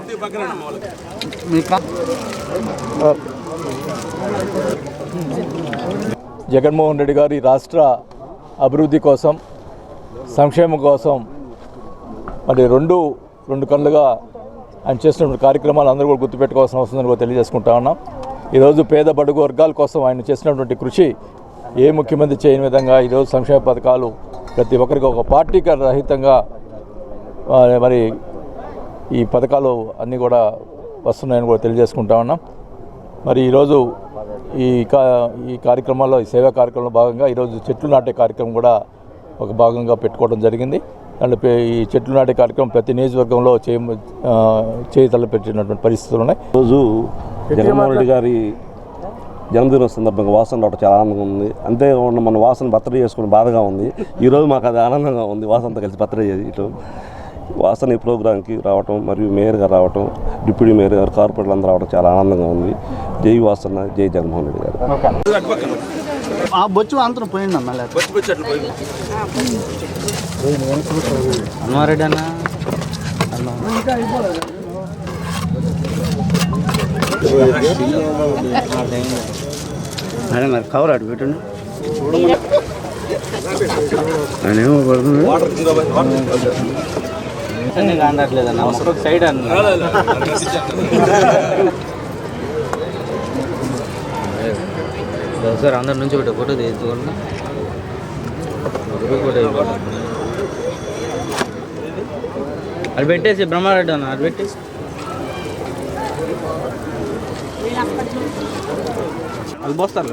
జగన్మోహన్ రెడ్డి గారి రాష్ట్ర అభివృద్ధి కోసం సంక్షేమం కోసం మరి రెండు కళ్ళుగా ఆయన చేసినటువంటి కార్యక్రమాలు అందరూ కూడా గుర్తుపెట్టుకోవాల్సిన అవసరం కూడా తెలియజేసుకుంటా ఉన్నాం. ఈరోజు పేద బడుగు వర్గాల కోసం ఆయన చేసినటువంటి కృషి ఏ ముఖ్యమంత్రి చేయని విధంగా ఈరోజు సంక్షేమ పథకాలు ప్రతి ఒక్కరికి ఒక పార్టీకి రహితంగా మరి ఈ పథకాలు అన్నీ కూడా వస్తున్నాయని కూడా తెలియజేసుకుంటా ఉన్నాం. మరి ఈరోజు ఈ కార్యక్రమాల్లో ఈ సేవా కార్యక్రమంలో భాగంగా ఈరోజు చెట్లు నాటే కార్యక్రమం కూడా ఒక భాగంగా పెట్టుకోవడం జరిగింది. అండ్ ఈ చెట్లు నాటే కార్యక్రమం ప్రతి నియోజకవర్గంలో చేతలు పెట్టినటువంటి పరిస్థితులు ఉన్నాయి. ఈరోజు జగన్మోహన్ రెడ్డి గారి జన్మదినం సందర్భంగా వాసన రావడం చాలా ఆనందంగా ఉంది. అంతేకాకుండా మన వాసన బర్త్డే చేసుకోవడం బాధగా ఉంది. ఈరోజు మాకు అది ఆనందంగా ఉంది. వాసనతో కలిసి బర్త్డే చేయటం, వాసన ఈ ప్రోగ్రాంకి రావటం మరియు మేయర్ గారు రావటం, డిప్యూటీ మేయర్ గారు, కార్పొరేటర్లు అందరూ రావడం చాలా ఆనందంగా ఉంది. జై వాసన, జై జగన్మోహన్ రెడ్డి గారు. బొచ్చు అంతరం పోయింది అన్న అన్నారెడ్డి అన్న మేడం గారు కవర్ అటు పెట్టండి. ఆయన ఏమో పడుతుంది అనట్లేదన్న ఒక సైడ్ అన్న సార్ అందరి నుంచి ఒకటి ఫోటో తీసుకోండి. అది పెట్టేసి బ్రహ్మారెడ్డి అన్న అది పెట్టేసి అది పోస్తారు.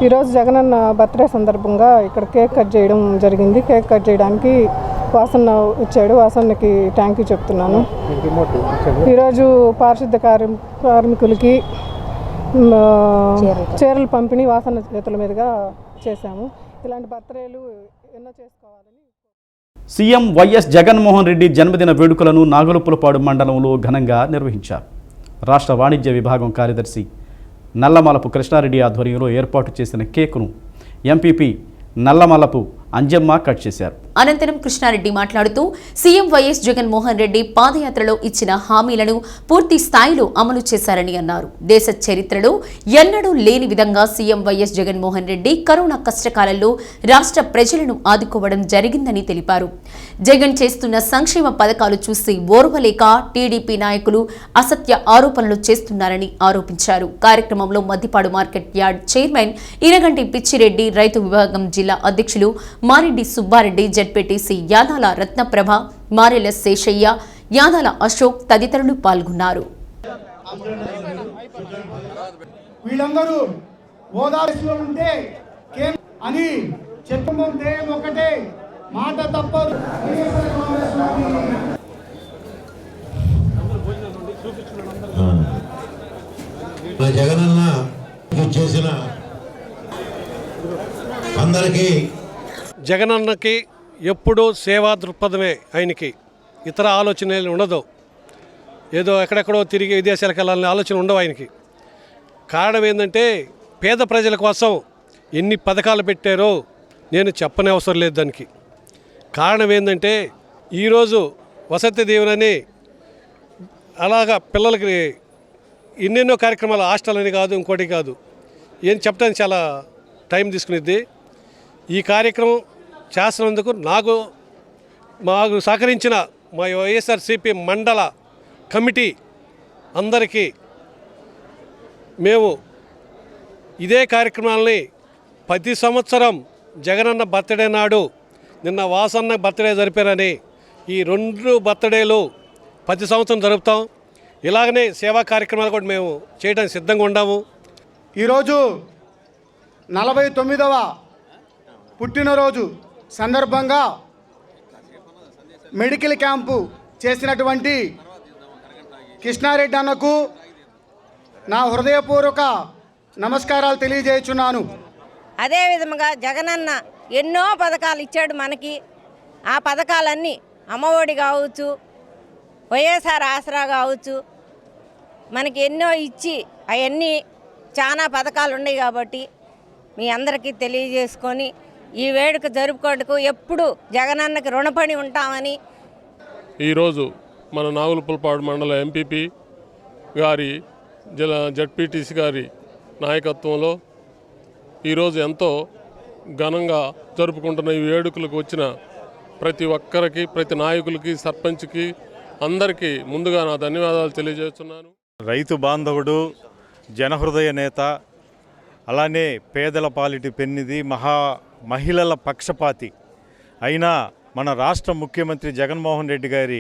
ఈరోజు జగనన్న బర్త్డే సందర్భంగా ఇక్కడ కేక్ కట్ చేయడం జరిగింది. కేక్ కట్ చేయడానికి వాసన్న ఇచ్చాడు. వాసన్నకి థ్యాంక్ యూ చెప్తున్నాను. ఈరోజు పారిశుద్ధ కార్మికులకి చీరలు పంపిణీ వాసన్న చేతుల మీదుగా చేశాము. ఇలాంటి బర్త్డేలు ఎన్నో చేసుకోవాలని. సీఎం వైఎస్ జగన్మోహన్ రెడ్డి జన్మదిన వేడుకలను నాగలుపులపాడు మండలంలో ఘనంగా నిర్వహించారు. రాష్ట్ర వాణిజ్య విభాగం కార్యదర్శి నల్లమలపు కృష్ణారెడ్డి ఆధ్వర్యంలో ఏర్పాటు చేసిన కేకును ఎంపీపీ నల్లమలపు అంజమ్మ కట్ చేశారు. అనంతరం కృష్ణారెడ్డి మాట్లాడుతూ సీఎం వైఎస్ జగన్మోహన్ రెడ్డి పాదయాత్రలో ఇచ్చిన హామీలను పూర్తి స్థాయిలో అమలు చేశారని అన్నారు. దేశ చరిత్రలో ఎన్నడూ లేని విధంగా CM YS Jaganmohan Reddy corona కష్టకాలంలో రాష్ట్ర ప్రజలను ఆదుకోవడం జరిగిందని తెలిపారు. జగన్ చేస్తున్న సంక్షేమ పథకాలు చూసి ఓర్వలేక టీడీపీ నాయకులు అసత్య ఆరోపణలు చేస్తున్నారని ఆరోపించారు. కార్యక్రమంలో Maddipadu market yard chairman Iraganti Pichireddy, రైతు విభాగం జిల్లా అధ్యక్షులు మారెడ్డి సుబ్బారెడ్డి, జడ్పీటీసీ యానాల రత్నప్రభ, మారెల శేషయ్య, యాదాల అశోక్ తదితరులు పాల్గొన్నారు. వీళ్ళందరూ ఓదార్పులో ఉంటే అని చెప్పుకుంటే ఒకటే మాట తప్పదు. జగనన్న చేసిన అందరికీ జగనన్నకి ఎప్పుడూ సేవా దృక్పథమే ఆయనకి, ఇతర ఆలోచనలు ఉండదు. ఏదో ఎక్కడెక్కడో తిరిగి విదేశాలకు వెళ్ళాలని ఆలోచన ఉండవు ఆయనకి. కారణం ఏంటంటే పేద ప్రజల కోసం ఎన్ని పథకాలు పెట్టారో నేను చెప్పనే అవసరం లేదు దానికి. కారణం ఏంటంటే ఈరోజు వసతి దీవెనని అలాగా పిల్లలకి ఎన్నెన్నో కార్యక్రమాలు, హాస్టల్ అని కాదు ఇంకోటి కాదు, ఏం చెప్పడానికి చాలా టైం తీసుకునేది. ఈ కార్యక్రమం చేస్తున్నందుకు మాకు సహకరించిన మా వైఎస్ఆర్సీపీ మండల కమిటీ అందరికీ మేము ఇదే కార్యక్రమాలని ప్రతి సంవత్సరం జగనన్న బర్త్డే నాడు, నిన్న వాసన్న బర్త్డే జరిపారని ఈ 2 బర్త్డేలు ప్రతి సంవత్సరం జరుపుతాం. ఇలాగనే సేవా కార్యక్రమాలు కూడా మేము చేయడానికి సిద్ధంగా ఉన్నాము. ఈరోజు 49వ పుట్టినరోజు సందర్భంగా మెడికల్ క్యాంపు చేసినటువంటి కృష్ణారెడ్డి అన్నకు నా హృదయపూర్వక నమస్కారాలు తెలియజేస్తున్నాను. అదేవిధంగా జగనన్న ఎన్నో పథకాలు ఇచ్చాడు మనకి. ఆ పథకాలన్నీ అమ్మఒడి కావచ్చు, వైఎస్ఆర్ ఆసరా కావచ్చు, మనకి ఎన్నో ఇచ్చి అవన్నీ చాలా పథకాలు ఉన్నాయి. కాబట్టి మీ అందరికీ తెలియజేసుకొని ఈ వేడుక జరుపుకోవడానికి ఎప్పుడు జగనన్నకి రుణపడి ఉంటామని. ఈరోజు మన నాగులపులపాడు మండల ఎంపీపీ గారి జడ్పీటీసీ గారి నాయకత్వంలో ఈరోజు ఎంతో ఘనంగా జరుపుకుంటున్న ఈ వేడుకలకు వచ్చిన ప్రతి ఒక్కరికి, ప్రతి నాయకులకి, సర్పంచ్కి అందరికీ ముందుగా నా ధన్యవాదాలు తెలియజేస్తున్నాను. రైతు బాంధవుడు, జనహృదయ నేత, అలానే పేదల పాలిటి పెన్నిది, మహిళల పక్షపాతి అయినా మన రాష్ట్ర ముఖ్యమంత్రి జగన్మోహన్ రెడ్డి గారి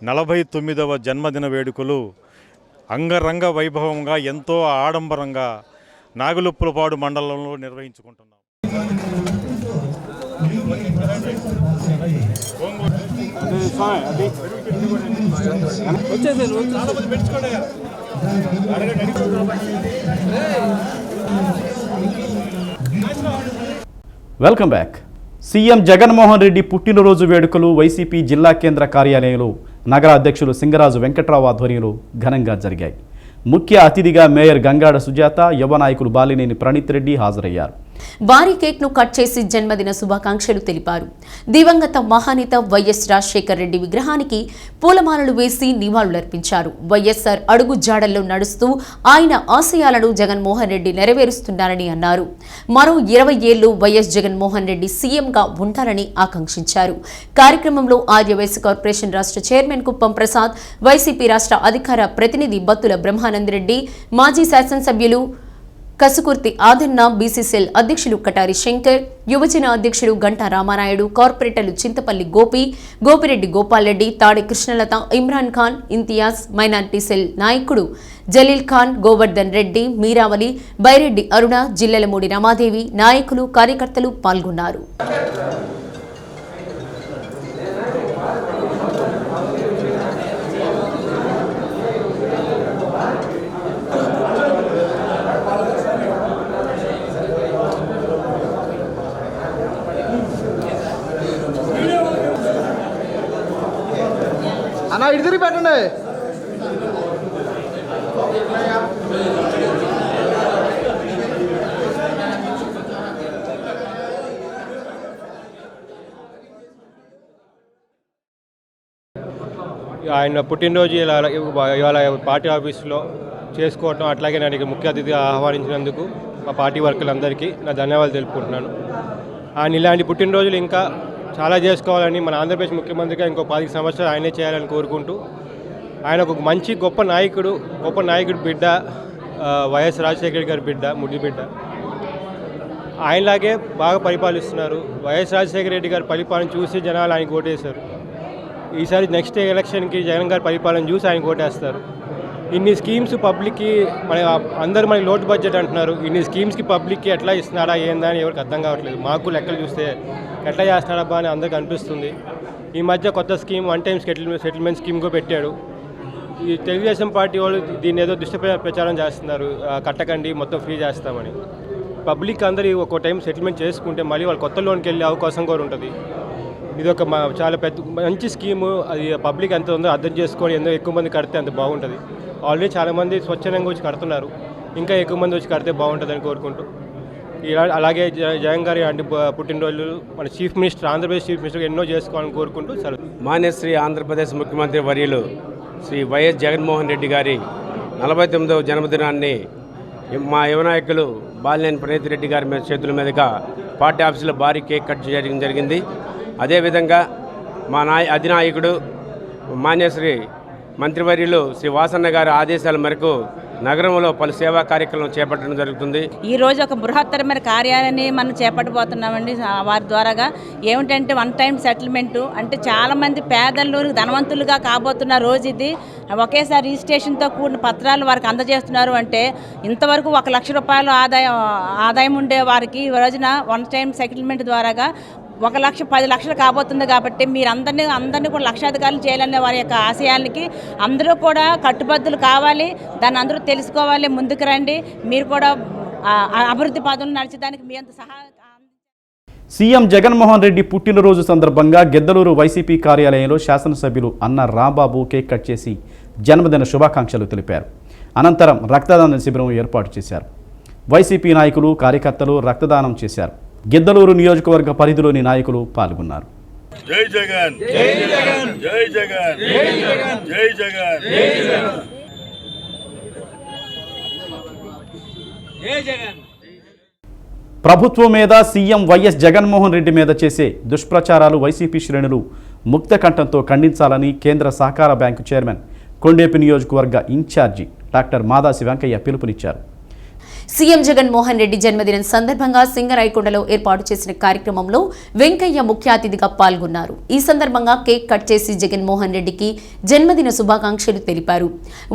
49వ జన్మదిన వేడుకలు అంగరంగ వైభవంగా ఎంతో ఆడంబరంగా నాగులుప్పులపాడు మండలంలో నిర్వహించుకుంటున్నాం. Welcome back. CM Jaganmohan Reddy పుట్టినరోజు వేడుకలు వైసీపీ జిల్లా కేంద్ర కార్యాలయంలో నగర అధ్యక్షులు సింగరాజు వెంకట్రావు ఆధ్వర్యంలో ఘనంగా జరిగాయి. ముఖ్య అతిథిగా మేయర్ గంగాడ సుజాత, యువ నాయకులు బాలినేని ప్రణీత్ రెడ్డి హాజరయ్యారు. భారీ కేక్ ను కట్ చేసి జన్మదిన శుభాకాంక్షలు తెలిపారు. దివంగత మహానేత వైఎస్ రాజశేఖర్ రెడ్డి విగ్రహానికి పూలమాలలు వేసి నివాళులర్పించారు. వైఎస్ఆర్ అడుగు జాడల్లో నడుస్తూ ఆయన ఆశయాలను జగన్మోహన్ రెడ్డి నెరవేరుస్తున్నారని అన్నారు. మరో 20 ఏళ్లు వైఎస్ జగన్మోహన్ రెడ్డి సీఎంగా ఉంటారని ఆకాంక్షించారు. కార్యక్రమంలో ఆర్యవైశ్య కార్పొరేషన్ రాష్ట్ర చైర్మన్ కుప్పం ప్రసాద్, వైసీపీ రాష్ట్ర అధికార ప్రతినిధి బత్తుల బ్రహ్మానందరెడ్డి, మాజీ శాసనసభ్యులు కసుకుర్తి ఆదన్న, బీసీసీఎల్ అధ్యక్షులు కటారి శంకర్, యువజన అధ్యక్షులు గంటా రామానాయుడు, కార్పొరేటర్లు చింతపల్లి గోపి, గోపిరెడ్డి గోపాల్ రెడ్డి, తాడి కృష్ణలత, ఇమ్రాన్ ఖాన్, ఇంతియాజ్, మైనార్టీ సెల్ నాయకుడు జలీల్ ఖాన్, గోవర్ధన్ రెడ్డి, మీరావలి, బైరెడ్డి అరుణ, జిల్లెలమూడి రమాదేవి, నాయకులు, కార్యకర్తలు పాల్గొన్నారు. అన్న ఇటు తిరిగి పెట్టండి. ఆయన పుట్టినరోజు ఇవాళ పార్టీ ఆఫీసులో చేసుకోవటం, అట్లాగే నన్ను ముఖ్య అతిథిగా ఆహ్వానించినందుకు మా పార్టీ వర్కులందరికీ నా ధన్యవాదాలు తెలుపుకుంటున్నాను. ఆయన ఇలాంటి పుట్టినరోజులు ఇంకా చాలా చేసుకోవాలని, మన ఆంధ్రప్రదేశ్ ముఖ్యమంత్రిగా ఇంకో 10 సంవత్సరాలు ఆయనే చేయాలని కోరుకుంటూ, ఆయన ఒక మంచి గొప్ప నాయకుడు బిడ్డ, వైఎస్ రాజశేఖర్ గారి బిడ్డ, ముద్దు బిడ్డ. ఆయనలాగే బాగా పరిపాలిస్తున్నారు. వైఎస్ రాజశేఖర రెడ్డి గారి పరిపాలన చూసి జనాలు ఆయనకు ఓటేశారు. ఈసారి నెక్స్ట్ ఎలక్షన్కి జగన్ గారి పరిపాలన చూసి ఆయన ఓటేస్తారు. ఇన్ని స్కీమ్స్ పబ్లిక్కి అందరూ మనకి లోటు బడ్జెట్ అంటున్నారు. ఇన్ని స్కీమ్స్కి పబ్లిక్కి ఎట్లా ఇస్తున్నాడా ఏందా అని ఎవరికి అర్థం కావట్లేదు. మాకు లెక్కలు చూస్తే ఎట్లా చేస్తున్నాడబ్బా అని అందరికి అనిపిస్తుంది. ఈ మధ్య కొత్త స్కీమ్ 1 టైం సెటిల్మెంట్ స్కీమ్ కూడా పెట్టాడు. ఈ తెలుగుదేశం పార్టీ వాళ్ళు దీన్ని ఏదో ప్రచారం చేస్తున్నారు, కట్టకండి మొత్తం ఫ్రీ చేస్తామని. పబ్లిక్ అందరూ ఒక టైం సెటిల్మెంట్ చేసుకుంటే మళ్ళీ వాళ్ళు కొత్త లోన్కి వెళ్ళే అవకాశం కూడా ఉంటుంది. ఇది ఒక చాలా మంచి స్కీము. అది పబ్లిక్ ఎంత ఉందో అర్థం చేసుకొని ఎంతో ఎక్కువ మంది కడితే అంత బాగుంటుంది. ఆల్రెడీ చాలామంది స్వచ్ఛందంగా వచ్చి కడుతున్నారు, ఇంకా ఎక్కువ మంది వచ్చి కడితే బాగుంటుందని కోరుకుంటూ అలాగే జగన్ గారి పుట్టినరోజు మన chief minister Andhra Pradesh chief minister ఎన్నో చేసుకోవాలని కోరుకుంటూ మాన్యశ్రీ ఆంధ్రప్రదేశ్ ముఖ్యమంత్రి వర్యులు శ్రీ వైఎస్ జగన్మోహన్ రెడ్డి గారి 49వ జన్మదినాన్ని మా యువనాయకులు బాలినేని ప్రణీత్ రెడ్డి గారి చేతుల మీదుగా పార్టీ ఆఫీసులో భారీ కేక్ కట్ చేయడం జరిగింది. అదేవిధంగా మా అధినాయకుడు మాన్యశ్రీ మంత్రివర్యులు శ్రీ వాసన్న గారి ఆదేశాల మేరకు నగరంలో పలు సేవా కార్యక్రమాలు చేపట్టడం జరుగుతుంది. ఈరోజు ఒక బృహత్తరమైన కార్యాలయాన్ని మనం చేపట్టబోతున్నామండి. వారి ద్వారాగా ఏమిటంటే 1 టైం సెటిల్మెంటు అంటే చాలామంది పేదలు ధనవంతులుగా కాబోతున్న రోజు ఇది. ఒకేసారి రిజిస్ట్రేషన్తో కూడిన పత్రాలు వారికి అందజేస్తున్నారు. అంటే ఇంతవరకు 1 లక్ష రూపాయలు ఆదాయం ఉండే వారికి ఈ రోజున 1 టైం సెటిల్మెంట్ ద్వారాగా 1 లక్ష 10 లక్షలు కాబోతుంది. కాబట్టి మీరు అందరినీ కూడా లక్షాధికారులు చేయాలనే వారి యొక్క ఆశయానికి అందరూ కూడా కట్టుబద్దులు కావాలి. దాన్ని అందరూ తెలుసుకోవాలి. ముందుకు రండి. మీరు కూడా అభివృద్ధి పదంలో నడిచేదానికి మీ అంత సీఎం జగన్మోహన్ రెడ్డి పుట్టినరోజు సందర్భంగా గిద్దలూరు వైసీపీ కార్యాలయంలో శాసనసభ్యులు అన్న రాంబాబు కేక్ కట్ చేసి జన్మదిన శుభాకాంక్షలు తెలిపారు. అనంతరం రక్తదాన శిబిరం ఏర్పాటు చేశారు. వైసీపీ నాయకులు కార్యకర్తలు రక్తదానం చేశారు. గిద్దలూరు నియోజకవర్గ పరిధిలోని నాయకులు పాల్గొన్నారు. జై జగన్ జై జగన్ జై జగన్ జై జగన్ జై జగన్ జై జగన్. ప్రభుత్వం మీద సీఎం వైఎస్ జగన్మోహన్ రెడ్డి మీద చేసే దుష్ప్రచారాలు వైసీపీ శ్రేణులు ముక్త కంఠంతో ఖండించాలని కేంద్ర సహకార బ్యాంకు చైర్మన్ కొండేపి నియోజకవర్గ ఇన్ఛార్జి డాక్టర్ మాదాసి వెంకయ్య పిలుపునిచ్చారు. సీఎం జగన్మోహన్ రెడ్డి జన్మదినం సందర్భంగా సింగరాయకొండలో ఏర్పాటు చేసిన కార్యక్రమంలో వెంకయ్య ముఖ్య అతిథిగా పాల్గొన్నారు. ఈ సందర్భంగా కేక్ కట్ చేసి జగన్మోహన్ రెడ్డికి జన్మదిన శుభాకాంక్షలు తెలిపారు.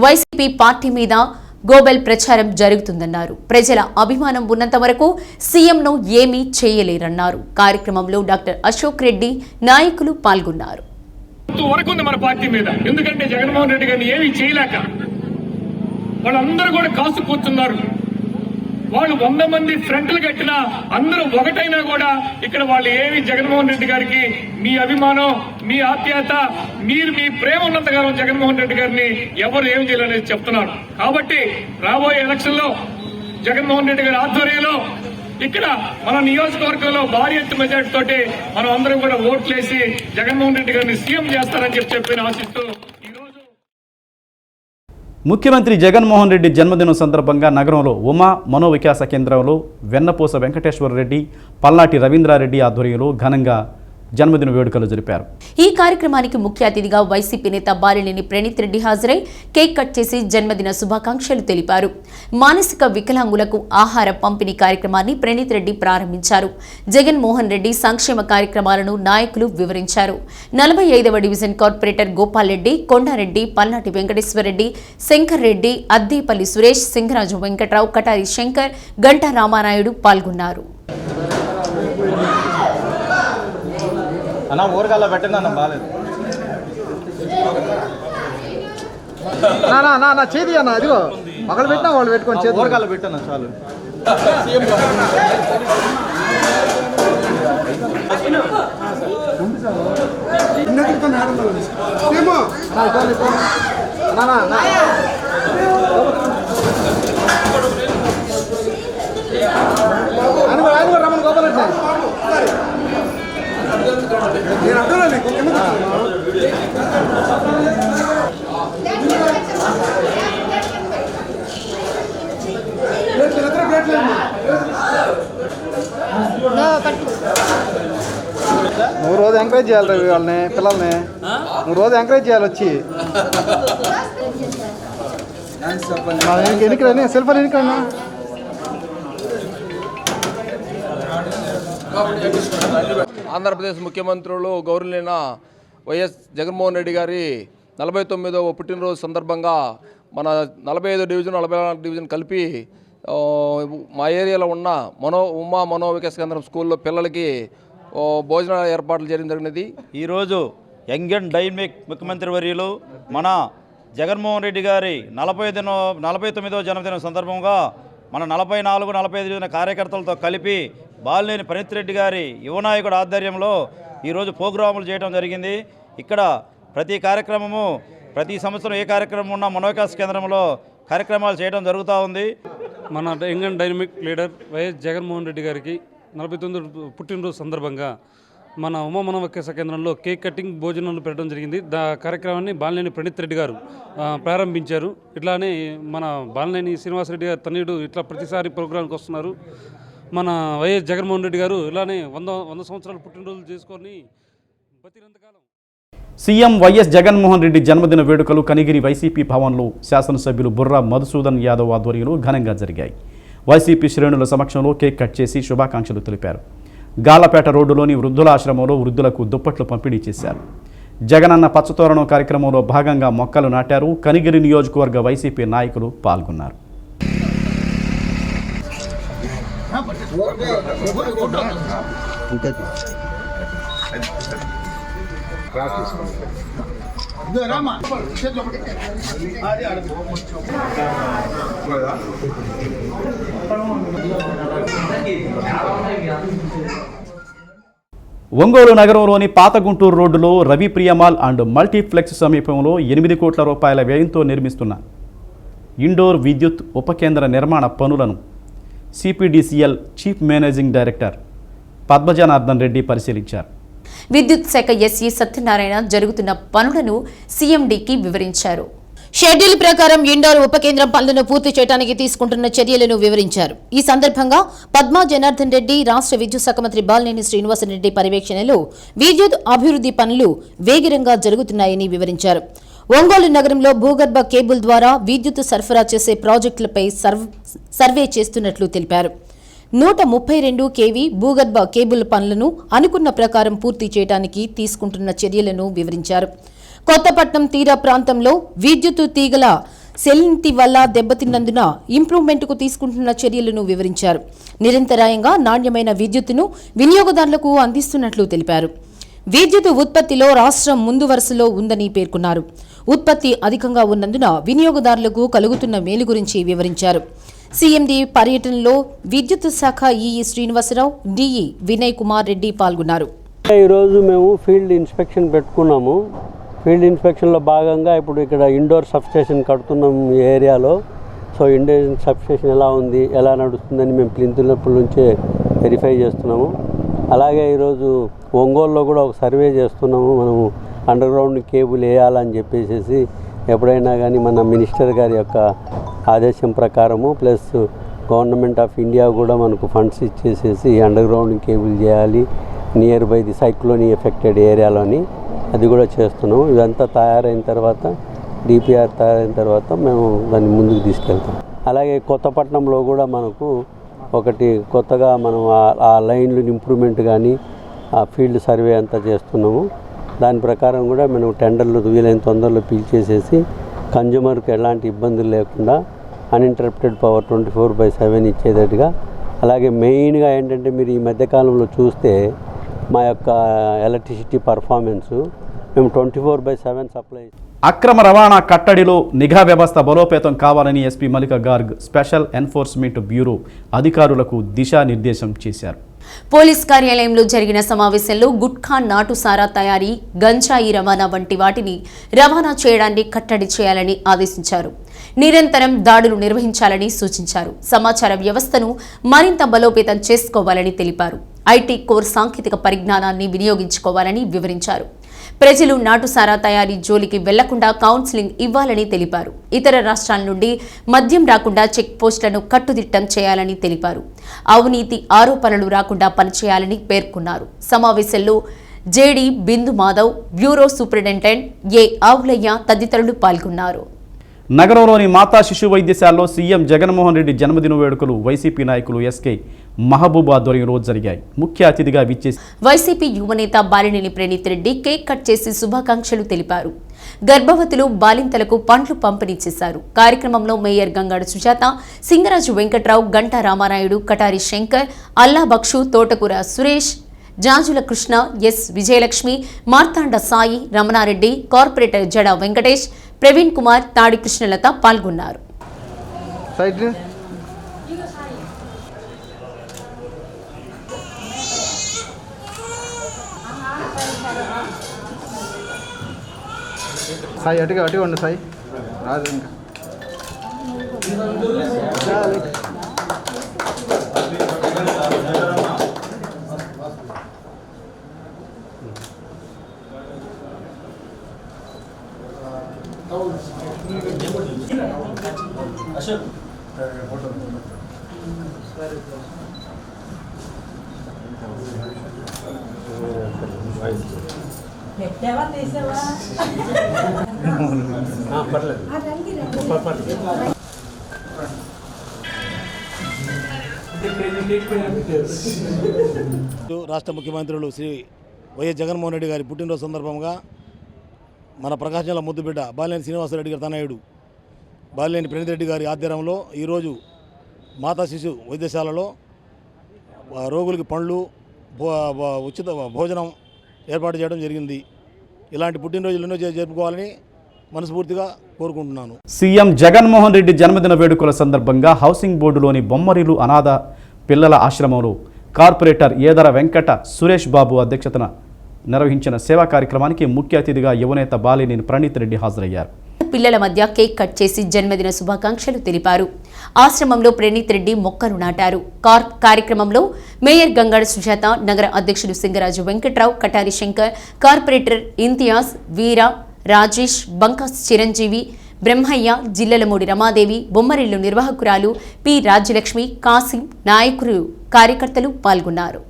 వైసీపీ పార్టీ మీద గోబెల్ ప్రచారం జరుగుతుందన్నారు. ప్రజల అభిమానం ఉన్నంత వరకు సీఎంను ఏమీ చేయలేరన్నారు. కార్యక్రమంలో డాక్టర్ అశోక్ రెడ్డి నాయకులు పాల్గొన్నారు. మన పార్టీ మీద ఎందుకంటే జగన్మోహన్ రెడ్డి గారిని ఏమీ చేయలేక వాళ్ళందరూ కూడా కాసు కూర్చున్నారు. వాళ్ళు 100 మంది ఫ్రంట్లు కట్టినా అందరూ ఒకటైనా కూడా ఇక్కడ వాళ్ళు ఏమి జగన్మోహన్ రెడ్డి గారికి మీ అభిమానం, మీ ఆప్యాయత, మీరు మీ ప్రేమ ఉన్నంతకాలం జగన్మోహన్ రెడ్డి గారిని ఎవరు ఏమి చేయాలనేది చెప్తున్నారు. కాబట్టి రాబోయే ఎలక్షన్ లో జగన్మోహన్ రెడ్డి గారి ఆధ్వర్యంలో ఇక్కడ మన నియోజకవర్గంలో భారీ ఎత్తు మెజార్టీ తోటి మనం అందరం కూడా ఓట్లేసి జగన్మోహన్ రెడ్డి గారిని సీఎం చేస్తారని చెప్పి ఆశిస్తూ ముఖ్యమంత్రి జగన్మోహన్ రెడ్డి జన్మదినం సందర్భంగా నగరంలో ఉమా మనోవికాస కేంద్రంలో వెన్నపూస వెంకటేశ్వర రెడ్డి, పల్నాటి రవీంద్రారెడ్డి ఆధ్వర్యంలో ఘనంగా జన్మదిన వేడుకలు జరిపారు. ఈ కార్యక్రమానికి ముఖ్య అతిథిగా వైసీపీ నేత బాలినేని ప్రణీత్ రెడ్డి హాజరై కేక్ కట్ చేసి జన్మదిన శుభాకాంక్షలు తెలిపారు. మానసిక వికలాంగులకు ఆహార పంపిణీ కార్యక్రమాన్ని ప్రణీత్ రెడ్డి ప్రారంభించారు. జగన్మోహన్ రెడ్డి సంక్షేమ కార్యక్రమాలను నాయకులు వివరించారు. 45వ డివిజన్ కార్పొరేటర్ గోపాల్ రెడ్డి, కొండారెడ్డి, పల్నాటి వెంకటేశ్వరరెడ్డి, శంకర్ రెడ్డి, అద్దేపల్లి సురేష్, సింగరాజు వెంకట్రావు, కటారి శంకర్, గంటా రామానాయుడు పాల్గొన్నారు. అన్న ఊరగాల్లో పెట్టండి అన్న బాలేదు నా చేతి అన్న అదిగో ఒకళ్ళు పెట్టినా వాళ్ళు పెట్టుకొని చేతి ఊరగాల్లో పెట్టన్నా చాలు. రమణ గోపాల్ రెడ్డి నేను అర్థం నువ్వు రోజు ఎంకరేజ్ చేయాలి వాళ్ళని, పిల్లల్ని నువ్వు రోజు ఎంకరేజ్ చేయాలి. వచ్చి ఎన్నికలని సెల్ ఫోన్ ఎన్నికన్నా ఆంధ్రప్రదేశ్ ముఖ్యమంత్రులు గౌరవనీయ వైఎస్ జగన్మోహన్ రెడ్డి గారి 49వ పుట్టినరోజు సందర్భంగా మన 45 డివిజన్ 44 డివిజన్ కలిపి మా ఏరియాలో ఉన్న ఉమా మనోవికాస్ కేంద్రం స్కూల్లో పిల్లలకి భోజనాల ఏర్పాట్లు చేయడం జరిగినది. ఈరోజు యంగ్ అండ్ డైనమిక్ ముఖ్యమంత్రి వర్యులు మన జగన్మోహన్ రెడ్డి గారి 49వ జన్మదినం సందర్భంగా మన 44-45 కార్యకర్తలతో కలిపి బాలినేని ప్రణీత్ రెడ్డి గారి యువనాయకుడు ఆధ్వర్యంలో ఈరోజు ప్రోగ్రాములు చేయడం జరిగింది. ఇక్కడ ప్రతి కార్యక్రమము ప్రతి సంవత్సరం ఏ కార్యక్రమం ఉన్నా మనోవికాస్ కేంద్రంలో కార్యక్రమాలు చేయడం జరుగుతూ ఉంది. మన young and dynamic leader YS Jaganmohan Reddy గారికి 49 పుట్టినరోజు సందర్భంగా మన ఉమా మనోవికాస కేంద్రంలో కేక్ కటింగ్ భోజనాలు పెట్టడం జరిగింది. కార్యక్రమాన్ని బాలినేని ప్రణీత్ రెడ్డి గారు ప్రారంభించారు. ఇట్లానే మన బాలినేని శ్రీనివాసరెడ్డి గారు తనయుడు ఇట్లా ప్రతిసారి ప్రోగ్రాంకి వస్తున్నారు. మన వైఎస్ జగన్మోహన్ రెడ్డి గారు ఇలానే 100 సంవత్సరాలు పుట్టినరోజులు చేసుకొని బతికినంతకాలం. సీఎం వైఎస్ జగన్మోహన్ రెడ్డి జన్మదిన వేడుకలు కనిగిరి వైసీపీ భవన్లో శాసనసభ్యులు బుర్రా మధుసూదన్ యాదవ్ ఆధ్వర్యంలో ఘనంగా జరిగాయి. వైసీపీ శ్రేణుల సమక్షంలో కేక్ కట్ చేసి శుభాకాంక్షలు తెలిపారు. గాలపేట రోడ్డులోని వృద్ధుల ఆశ్రమంలో వృద్ధులకు దుప్పట్లు పంపిణీ చేశారు. జగనన్న పచ్చతోరణం కార్యక్రమంలో భాగంగా మొక్కలు నాటారు. కనిగిరి నియోజకవర్గ వైసీపీ నాయకులు పాల్గొన్నారు. ఒంగోలు నగరంలోని పాత గుంటూరు రోడ్డులో రవి ప్రియమాల్ అండ్ మల్టీప్లెక్స్ సమీపంలో 8 కోట్ల రూపాయల వ్యయంతో నిర్మిస్తున్న ఇండోర్ విద్యుత్ ఉపకేంద్ర నిర్మాణ పనులను CPDCL chief managing director Padmajanardhan Reddy పరిశీలించారు. విద్యుత్ శాఖ ఎస్ఈ సత్యనారాయణ జరుగుతున్న పనులను సీఎండీకి వివరించారు. షెడ్యూల్ ప్రకారం ఇండోర్ ఉపకేంద్రం పనులను పూర్తి చేయడానికి తీసుకుంటున్న చర్యలను వివరించారు. ఈ సందర్భంగా పద్మా జనార్దన్ రెడ్డి రాష్ట్ర విద్యుత్ శాఖ మంత్రి బాలినేని శ్రీనివాసరెడ్డి పర్యవేక్షణలో విద్యుత్ అభివృద్ధి పనులు వేగంగా జరుగుతున్నాయని వివరించారు. ఒంగోలు నగరంలో భూగర్భ కేబుల్ ద్వారా విద్యుత్ సరఫరా చేసే ప్రాజెక్టులపై సర్వే చేస్తున్నట్లు తెలిపారు. 132 kV భూగర్భ కేబుల్ పనులను అనుకున్న ప్రకారం పూర్తి చేయడానికి తీసుకుంటున్న చర్యలను వివరించారు. కొత్తపట్నం తీర ప్రాంతంలో విద్యుత్ తీగల సెల్లింటి వల్ల దెబ్బతిన్నందున ఇంప్రూవ్మెంట్కు తీసుకుంటున్న చర్యలను వివరించారు. నిరంతరాయంగా నాణ్యమైన విద్యుత్తును వినియోగదారులకు అందిస్తున్నట్లు తెలిపారు. విద్యుత్ ఉత్పత్తిలో రాష్ట్రం ముందు వరుసలో ఉందని పేర్కొన్నారు. ఉత్పత్తి అధికంగా ఉన్నందున వినియోగదారులకు కలుగుతున్న మేలు గురించి వివరించారు. సీఎండీ పర్యటనలో విద్యుత్ శాఖ ఈఈ శ్రీనివాసరావు, డిఈ వినయ్ కుమార్ రెడ్డి పాల్గొన్నారు. ఈరోజు మేము ఫీల్డ్ ఇన్స్పెక్షన్ పెట్టుకున్నాము. ఫీల్డ్ ఇన్స్పెక్షన్లో భాగంగా ఇప్పుడు ఇక్కడ ఇండోర్ సబ్స్టేషన్ కడుతున్నాం ఈ ఏరియాలో. సో ఇండోర్ సబ్స్టేషన్ ఎలా ఉంది, ఎలా నడుస్తుందని మేము ప్లింతున్నప్పటి నుంచే వెరిఫై చేస్తున్నాము. అలాగే ఈరోజు ఒంగోలులో కూడా ఒక సర్వే చేస్తున్నాము. మనము అండర్ గ్రౌండ్ కేబుల్ వేయాలని చెప్పేసి ఎప్పుడైనా కానీ మన మినిస్టర్ గారి యొక్క ఆదేశం ప్రకారము ప్లస్ గవర్నమెంట్ ఆఫ్ ఇండియా కూడా మనకు ఫండ్స్ ఇచ్చేసేసి అండర్ గ్రౌండ్ కేబుల్ చేయాలి నియర్ బై ది సైక్లోని ఎఫెక్టెడ్ ఏరియాలోని. అది కూడా చేస్తున్నాము. ఇదంతా తయారైన తర్వాత డిపిఆర్ తయారైన తర్వాత మేము దాన్ని ముందుకు తీసుకెళ్తాం. అలాగే కొత్తపట్నంలో కూడా మనకు ఒకటి కొత్తగా మనం ఆ లైన్లు ఇంప్రూవ్మెంట్ కానీ ఆ ఫీల్డ్ సర్వే అంతా చేస్తున్నాము. దాని ప్రకారం కూడా మనం టెండర్లు వీలైన తొందరలో పిలిచేసేసి కన్జ్యూమర్కి ఎలాంటి ఇబ్బందులు లేకుండా అన్ఇంటరప్టెడ్ పవర్ 24/7 ఇచ్చేటట్టుగా. అలాగే మెయిన్గా ఏంటంటే మీరు ఈ మధ్యకాలంలో చూస్తే మా యొక్క ఎలక్ట్రిసిటీ పర్ఫార్మెన్సు మేము 24/7 సప్లై. అక్రమ రవాణా కట్టడిలో నిఘా వ్యవస్థ బలోపేతం కావాలని SP Mallika Garg special enforcement bureau అధికారులకు దిశానిర్దేశం చేశారు. పోలీస్ కార్యాలయంలో జరిగిన సమావేశంలో గుట్ఖా నాటుసారా తయారీ, గంజాయి రవాణా వంటి వాటిని రవాణా చేయడాన్ని కట్టడి చేయాలని ఆదేశించారు. నిరంతరం దాడులు నిర్వహించాలని సూచించారు. సమాచార వ్యవస్థను మరింత బలోపేతం చేసుకోవాలని తెలిపారు. ఐటీ కోర్ సాంకేతిక పరిజ్ఞానాన్ని వినియోగించుకోవాలని వివరించారు. ప్రజలు నాటుసారా తయారీ జోలికి వెళ్లకుండా కౌన్సిలింగ్ ఇవ్వాలని తెలిపారు. ఇతర రాష్ట్రాల నుండి మద్యం రాకుండా చెక్ పోస్టులను కట్టుదిట్టం చేయాలని తెలిపారు. అవినీతి ఆరోపణలు రాకుండా పనిచేయాలని పేర్కొన్నారు. సమావేశంలో జేడీ బిందు మాధవ్, బ్యూరో సూపరింటెండెంట్ ఏ ఆవులయ్య తదితరులు పాల్గొన్నారు. నగరంలోని మాతా శిశు వైద్యశాలలో సీఎం జగన్మోహన్ రెడ్డి జన్మదిన వేడుకలు వైసీపీ నాయకులు ఎస్కే మహబూబ్ ఆధ్వర్యంలో జరిగాయి. ముఖ్య అతిథిగా విచ్చేసి వైసీపీ యువనేత బాలినేని ప్రణీత్ రెడ్డి కేక్ కట్ చేసి శుభాకాంక్షలు తెలిపారు. గర్భవతులు బాలింతలకు పండ్లు పంపిణీ చేశారు. కార్యక్రమంలో మేయర్ గంగాడ సుజాత, సింగరాజు వెంకట్రావు, గంటా రామారాయుడు, కటారి శంకర్, అల్లా బక్షు, తోటకూర సురేష్, జాజుల కృష్ణ, ఎస్ విజయలక్ష్మి, మార్తాండ సాయి, రమణారెడ్డి, కార్పొరేటర్ జడ వెంకటేష్, ప్రవీణ్ కుమార్, తాడి కృష్ణలత పాల్గొన్నారు. సాయి అటుగా ఉండు సాయి రాదు ఇంకా రాష్ట్ర ముఖ్యమంత్రులు శ్రీ వైఎస్ జగన్మోహన్ రెడ్డి గారి పుట్టినరోజు సందర్భంగా మన ప్రకాశం జిల్లా ముద్దుబిడ్డ బాలినేని శ్రీనివాసరెడ్డి గారి తనయుడు బాలినేని ప్రణీత్ రెడ్డి గారి ఆధ్వర్యంలో ఈరోజు మాతా శిశు వైద్యశాలలో రోగులకి పండ్లు ఉచిత భోజనం ఏర్పాటు చేయడం జరిగింది. ఇలాంటి పుట్టినరోజులు ఎన్నో జరుపుకోవాలని మనస్ఫూర్తిగా కోరుకుంటున్నాను. సీఎం జగన్మోహన్ రెడ్డి జన్మదిన వేడుకల సందర్భంగా హౌసింగ్ బోర్డులోని బొమ్మరిలు అనాథ పిల్లల ఆశ్రమంలో కార్పొరేటర్ ఏదర వెంకట సురేష్ బాబు అధ్యక్షతన నిర్వహించిన సేవా కార్యక్రమానికి ముఖ్య అతిథిగా యువనేత బాలినేని ప్రణీత్ రెడ్డి హాజరయ్యారు. పిల్లల మధ్య కేక్ కట్ చేసి జన్మదిన శుభాకాంక్షలు తెలిపారు. ఆశ్రమంలో ప్రణీత్ రెడ్డి మొక్కలు నాటారు. కార్యక్రమంలో మేయర్ గంగాడ సుజాత, నగర అధ్యక్షుడు సింగరాజు వెంకట్రావు, కటారి శంకర్, కార్పొరేటర్ ఇంతియాజ్, వీర, రాజేష్, బంకాస్ చిరంజీవి, బ్రహ్మయ్య, జిల్లెలమూడి రమాదేవి, బొమ్మరిల్లు నిర్వాహకురాలు పి రాజ్యలక్ష్మి, కాసిం, నాయకులు, కార్యకర్తలు పాల్గొన్నారు.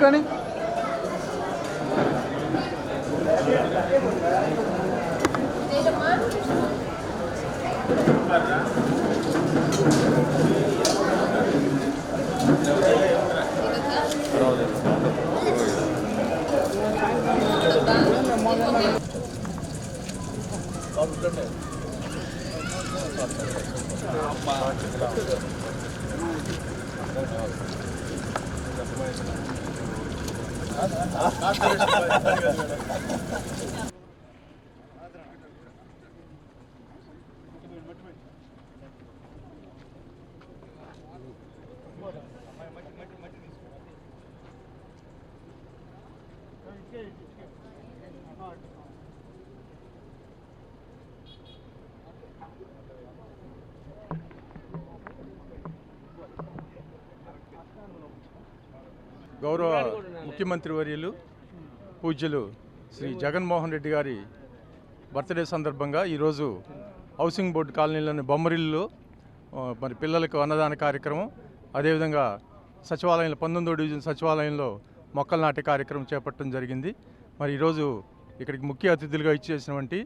కానీ గౌరవ ముఖ్యమంత్రి వర్యులు పూజ్యులు శ్రీ జగన్మోహన్ రెడ్డి గారి బర్త్డే సందర్భంగా ఈరోజు హౌసింగ్ బోర్డు కాలనీలోని బొమ్మరిల్లు మరి పిల్లలకు అన్నదాన కార్యక్రమం, అదేవిధంగా సచివాలయంలో 19వ డివిజన్ సచివాలయంలో మొక్కలు నాటే కార్యక్రమం చేపట్టడం జరిగింది. మరి ఈరోజు ఇక్కడికి ముఖ్య అతిథులుగా ఇచ్చేసినటువంటి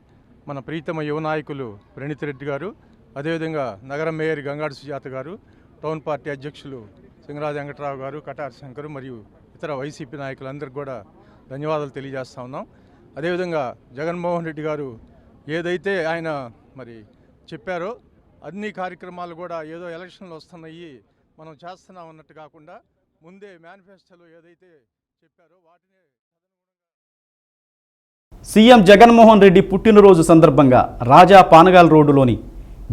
మన ప్రీతమ యువ నాయకులు ప్రణీత్ రెడ్డి గారు, అదేవిధంగా నగర మేయర్ గంగాడ సుజాత గారు, టౌన్ పార్టీ అధ్యక్షులు సింగరాజు వెంకట్రావు గారు, కటారి శంకర్ మరియు ఇతర వైసీపీ నాయకులందరికీ కూడా ధన్యవాదాలు తెలియజేస్తూ ఉన్నాం. అదేవిధంగా జగన్మోహన్ రెడ్డి గారు ఏదైతే ఆయన మరి చెప్పారో అన్ని కార్యక్రమాలు కూడా ఏదో ఎలక్షన్లు వస్తున్నాయి మనం చేస్తున్నాం అన్నట్టు కాకుండా ముందే మేనిఫెస్టోలో ఏదైతే చెప్పారో వాటినే సీఎం జగన్మోహన్ రెడ్డి పుట్టినరోజు సందర్భంగా రాజా పానగాల్ రోడ్డులోని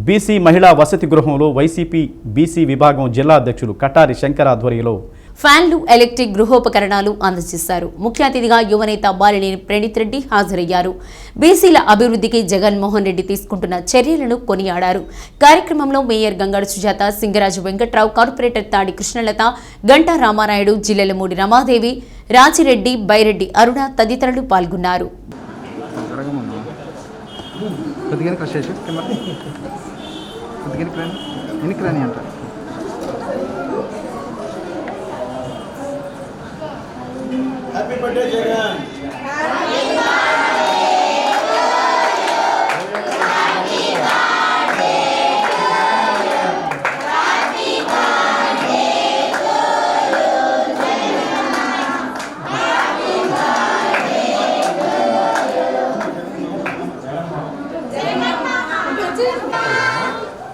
బీసీ మహిళా వసతి గృహంలో వైసీపీ బీసీ విభాగం జిల్లా అధ్యక్షులు కటారి శంకర్ ఆధ్వర్యంలో ఫ్యాన్లు, ఎలక్ట్రిక్ గృహోపకరణాలు అందజేశారు. ముఖ్య అతిథిగా యువనేత బాలినేని ప్రణీత్ రెడ్డి హాజరయ్యారు. బీసీల అభివృద్ధికి జగన్మోహన్ రెడ్డి తీసుకుంటున్న చర్యలను కొనియాడారు. కార్యక్రమంలో మేయర్ గంగాడు సుజాత, సింగరాజు వెంకట్రావు, కార్పొరేటర్ తాడి కృష్ణలత, గంటా రామారాయుడు, జిల్లెలమూడి రమాదేవి, రాజిరెడ్డి, బైరెడ్డి అరుణ తదితరులు పాల్గొన్నారు. Happy birthday Jagan.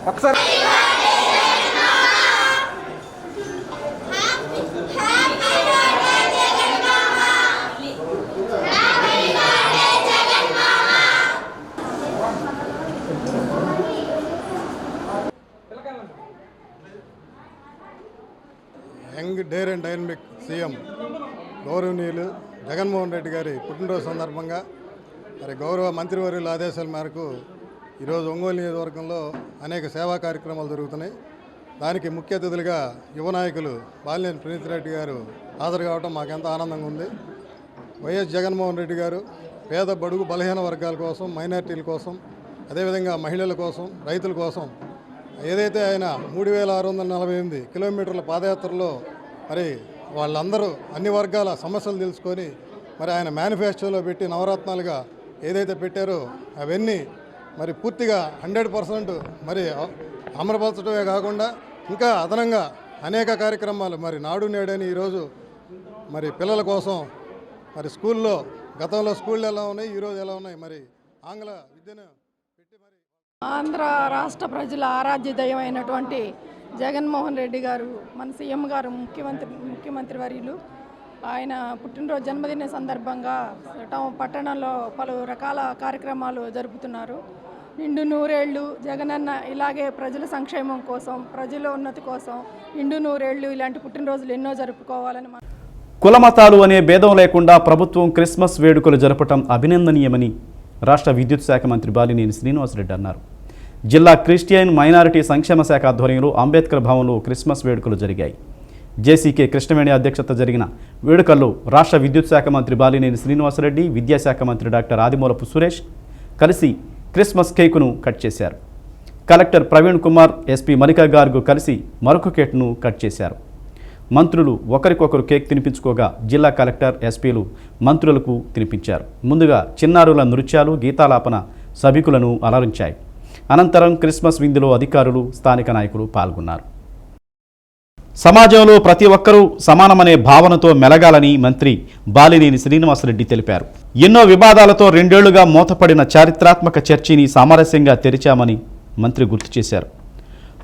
ఒకసారి young dare and dynamic CM గౌరవనీయులు జగన్మోహన్ రెడ్డి గారి పుట్టినరోజు సందర్భంగా మరి గౌరవ మంత్రివర్యుల ఆదేశాల మేరకు ఈరోజు ఒంగోలు నియోజకవర్గంలో అనేక సేవా కార్యక్రమాలు జరుగుతున్నాయి. దానికి ముఖ్య అతిథులుగా యువ నాయకులు బాలినేని ప్రణీత్ రెడ్డి గారు హాజరు కావడం మాకెంతో ఆనందంగా ఉంది. వైఎస్ జగన్మోహన్ రెడ్డి గారు పేద బడుగు బలహీన వర్గాల కోసం, మైనార్టీల కోసం, అదేవిధంగా మహిళల కోసం, రైతుల కోసం ఏదైతే ఆయన 3648 కిలోమీటర్ల పాదయాత్రలో మరి వాళ్ళందరూ అన్ని వర్గాల సమస్యలు తెలుసుకొని మరి ఆయన మేనిఫెస్టోలో పెట్టి నవరత్నాలుగా ఏదైతే పెట్టారో అవన్నీ మరి పూర్తిగా 100% మరి అమలుపరచడమే కాకుండా ఇంకా అదనంగా అనేక కార్యక్రమాలు మరి నాడు నేడని ఈరోజు మరి పిల్లల కోసం మరి స్కూల్లో గతంలో స్కూళ్ళు ఎలా ఉన్నాయి, ఈరోజు ఎలా ఉన్నాయి, మరి ఆంగ్ల విద్యను పెట్టి మరి ఆంధ్ర రాష్ట్ర ప్రజల ఆరాధ్య దైవమైనటువంటి జగన్మోహన్ రెడ్డి గారు, మన సీఎం గారు, ముఖ్యమంత్రి వర్యులు ఆయన పుట్టినరోజు జన్మదిన సందర్భంగా పట్టణంలో పలు రకాల కార్యక్రమాలు జరుపుతున్నారు. నిండు నూరేళ్లు జగనన్న ఇలాగే ప్రజల సంక్షేమం కోసం, ప్రజల ఉన్నతి కోసం నిండు నూరేళ్లు ఇలాంటి పుట్టినరోజులు ఎన్నో జరుపుకోవాలని. కులమతాలు అనే భేదం లేకుండా ప్రభుత్వం క్రిస్మస్ వేడుకలు జరపడం అభినందనీయమని రాష్ట్ర విద్యుత్ శాఖ మంత్రి బాలినేని శ్రీనివాసరెడ్డి అన్నారు. జిల్లా క్రిస్టియన్ మైనారిటీ సంక్షేమ శాఖ ఆధ్వర్యంలో అంబేద్కర్ భవన్లో క్రిస్మస్ వేడుకలు జరిగాయి. జేసీకే కృష్ణవేణి అధ్యక్షత జరిగిన వేడుకల్లో రాష్ట్ర విద్యుత్ శాఖ మంత్రి బాలినేని శ్రీనివాసరెడ్డి, విద్యాశాఖ మంత్రి డాక్టర్ ఆదిమూలపు సురేష్ కలిసి క్రిస్మస్ కేకును కట్ చేశారు. కలెక్టర్ ప్రవీణ్ కుమార్, ఎస్పీ మల్లికా గార్గు కలిసి మరొక కేక్ను కట్ చేశారు. మంత్రులు ఒకరికొకరు కేక్ తినిపించుకోగా జిల్లా కలెక్టర్, ఎస్పీలు మంత్రులకు తినిపించారు. ముందుగా చిన్నారుల నృత్యాలు, గీతాలాపన సభికులను అలరించాయి. అనంతరం క్రిస్మస్ విందులో అధికారులు, స్థానిక నాయకులు పాల్గొన్నారు. సమాజంలో ప్రతి ఒక్కరూ సమానమనే భావనతో మెలగాలని మంత్రి బాలినేని శ్రీనివాసరెడ్డి తెలిపారు. ఎన్నో వివాదాలతో 2 ఏళ్లుగా మూతపడిన చారిత్రాత్మక చర్చిని సామరస్యంగా తెరిచామని మంత్రి గుర్తు చేశారు.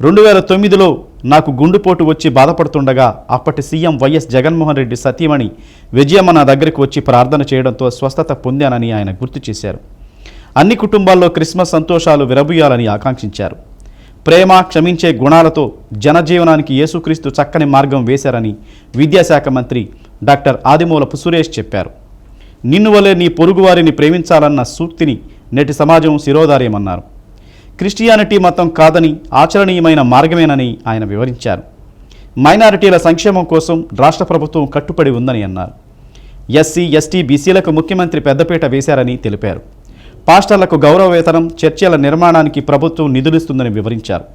2009లో నాకు గుండెపోటు వచ్చి బాధపడుతుండగా అప్పటి సీఎం వైఎస్ జగన్మోహన్ రెడ్డి సతీమణి విజయమ్మ నా దగ్గరికి వచ్చి ప్రార్థన చేయడంతో స్వస్థత పొందానని ఆయన గుర్తు చేశారు. అన్ని కుటుంబాల్లో క్రిస్మస్ సంతోషాలు విరబూయాలని ఆకాంక్షించారు. ప్రేమ, క్షమించే గుణాలతో జనజీవనానికి యేసుక్రీస్తు చక్కని మార్గం వేశారని విద్యాశాఖ మంత్రి డాక్టర్ ఆదిమూలపు సురేష్ చెప్పారు. నిన్ను వలె నీ పొరుగువారిని ప్రేమించాలన్న సూక్తిని నేటి సమాజం శిరోధార్యమన్నారు. క్రిస్టియానిటీ మతం కాదని, ఆచరణీయమైన మార్గమేనని ఆయన వివరించారు. మైనారిటీల సంక్షేమం కోసం రాష్ట్ర ప్రభుత్వం కట్టుబడి ఉందని అన్నారు. ఎస్సీ, ఎస్టీ, బీసీలకు ముఖ్యమంత్రి పెద్దపీట వేశారని తెలిపారు. పాస్టర్లకు గౌరవ వేతనం, చర్చిల నిర్మాణానికి ప్రభుత్వం నిధులిస్తుందని వివరించారు.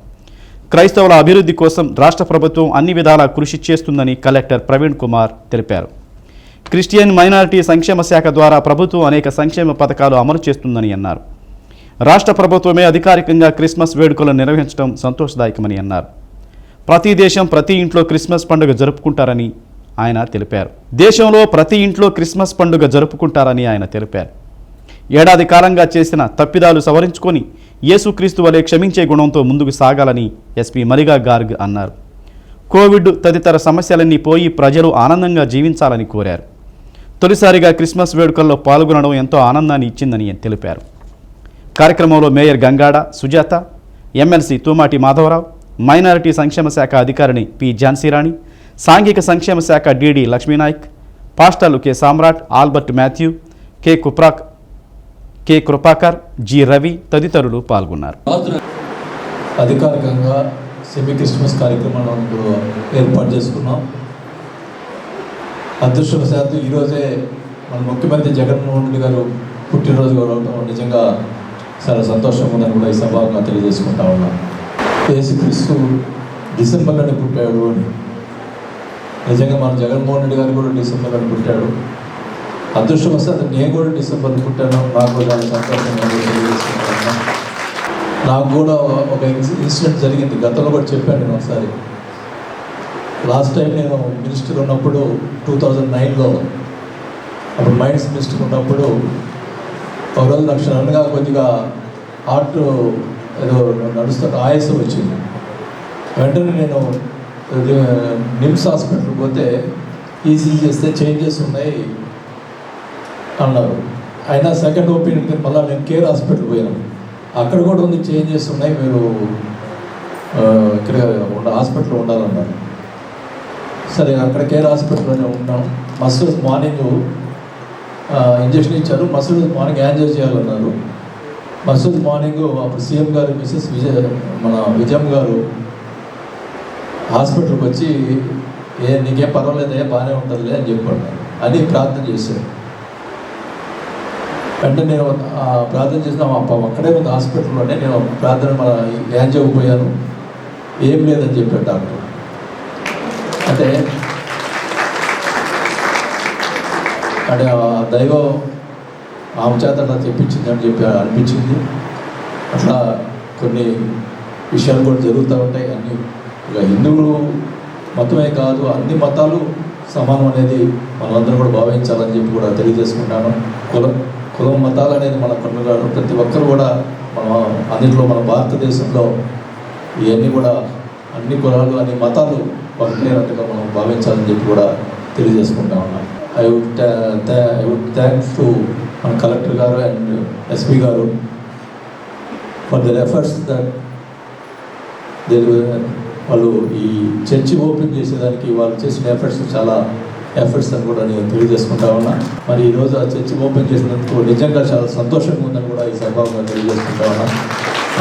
క్రైస్తవుల అభివృద్ధి కోసం రాష్ట్ర ప్రభుత్వం అన్ని విధాలా కృషి చేస్తుందని కలెక్టర్ ప్రవీణ్ కుమార్ తెలిపారు. క్రిస్టియన్ మైనారిటీ సంక్షేమ శాఖ ద్వారా ప్రభుత్వం అనేక సంక్షేమ పథకాలు అమలు చేస్తుందని అన్నారు. రాష్ట్ర ప్రభుత్వమే అధికారికంగా క్రిస్మస్ వేడుకలు నిర్వహించడం సంతోషదాయకమని అన్నారు. ప్రతి దేశం, ప్రతి ఇంట్లో క్రిస్మస్ పండుగ జరుపుకుంటారని ఆయన తెలిపారు. దేశంలో ప్రతి ఇంట్లో క్రిస్మస్ పండుగ జరుపుకుంటారని ఆయన తెలిపారు. ఏడాది కాలంగా చేసిన తప్పిదాలు సవరించుకొని యేసుక్రీస్తు వలె క్షమించే గుణంతో ముందుకు సాగాలని ఎస్పీ మల్లికా గార్గ్ అన్నారు. కోవిడ్ తదితర సమస్యలన్నీ పోయి ప్రజలు ఆనందంగా జీవించాలని కోరారు. తొలిసారిగా క్రిస్మస్ వేడుకల్లో పాల్గొనడం ఎంతో ఆనందాన్ని ఇచ్చిందని తెలిపారు. కార్యక్రమంలో mayor Gangada Sujatha, MLC Thumati Madhavarao, minority సంక్షేమ శాఖ అధికారిని పి ఝాన్సీరాణి, సాంఘిక సంక్షేమ శాఖ డిడి లక్ష్మీనాయక్, పాస్టర్లు K Samrat, Albert Mathew, K Kripakar, G Ravi తదితరులు పాల్గొన్నారు. అధికారికంగా సెమీ క్రిస్మస్ కార్యక్రమాలను ఏర్పాటు చేసుకున్నాం. అదృష్టవశాత్తు ఈరోజే మన ముఖ్యమంత్రి జగన్మోహన్ రెడ్డి గారు పుట్టినరోజు కావడం నిజంగా చాలా సంతోషంగా ఉందని కూడా ఈ సభగా తెలియజేసుకుంటా ఉన్నాం. యేసుక్రీస్తు డిసెంబర్లోనే పుట్టాడు అని. నిజంగా మన జగన్మోహన్ రెడ్డి గారు కూడా డిసెంబర్లోనే పుట్టాడు. అదృష్టవశాత్తు నేను కూడా డిసెంబర్లో పుట్టాను. నాకు కూడా చాలా సంతోషంగా తెలియజేసుకుంటున్నాను. నాకు కూడా ఒక ఇన్సిడెంట్ జరిగింది, గతంలో కూడా చెప్పాను నేను ఒకసారి. లాస్ట్ టైం నేను మినిస్టర్ ఉన్నప్పుడు 2009లో అప్పుడు మైండ్స్ మినిస్టర్ ఉన్నప్పుడు ఒకరోజు నాకు సడన్గా కొద్దిగా హార్ట్ ఏదో నడుస్తున్న ఆయాసం వచ్చింది. వెంటనే నేను నిమ్స్ హాస్పిటల్కి పోతే ఈసీజీ చేస్తే చేంజెస్ ఉన్నాయి అన్నారు. అయినా సెకండ్ ఒపీనియన్కి మళ్ళీ నేను కేర్ హాస్పిటల్ పోయాను. అక్కడ కూడా ఉంది, చేంజెస్ ఉన్నాయి, మీరు ఇక్కడ హాస్పిటల్లో ఉండాలన్నారు. సరే అక్కడ కేర్ హాస్పిటల్లోనే ఉన్నాం. మసూద్ మార్నింగ్ ఇంజక్షన్ ఇచ్చారు. మసూద్ మార్నింగ్ యాంజియో చేయాలన్నారు. మసూద్ మార్నింగ్ అప్పుడు సీఎం గారు మిసెస్ విజయం గారు హాస్పిటల్కి వచ్చి నీకేం పర్వాలేదే, బాగానే ఉంటుందిలే అని చెప్పాడు. అని ప్రార్థన చేశాను. వెంటనే నేను ప్రార్థన చేసిన అక్కడే ఉంది హాస్పిటల్లోనే. నేను ప్రార్థన మన యాంజియోకి పోయాను. ఏం లేదని చెప్పాడు డాక్టర్. అంటే దైవం ఆమె చేత అట్లా చెప్పించింది అని చెప్పి అనిపించింది. అట్లా కొన్ని విషయాలు కూడా జరుగుతూ ఉంటాయి. అన్ని ఇక హిందువులు మతమే కాదు, అన్ని మతాలు సమానం అనేది మనమందరం కూడా భావించాలని చెప్పి కూడా తెలియజేసుకుంటాను. కులం మతాలు అనేది మన కొన్నగారు ప్రతి ఒక్కరు కూడా అన్నింటిలో మన భారతదేశంలో ఇవన్నీ కూడా అన్ని కులాలు అన్ని మతాలు ఒకటేనట్టుగా మనం భావించాలని చెప్పి కూడా తెలియజేసుకుంటా ఉన్నాం. ఐ వుడ్ థ్యాంక్స్ టు మన కలెక్టర్ గారు అండ్ ఎస్పీ గారు ఫర్ దర్ ఎఫర్ట్స్ దట్ వాళ్ళు ఈ చర్చి ఓపెన్ చేసేదానికి వాళ్ళు చేసిన ఎఫర్ట్స్ చాలా ఎఫర్ట్స్ అని కూడా నేను తెలియజేసుకుంటా ఉన్నా. మరి ఈరోజు ఆ చర్చి ఓపెన్ చేసినందుకు నిజంగా చాలా సంతోషంగా ఉందని కూడా ఈ సభగా తెలియజేసుకుంటా ఉన్నా.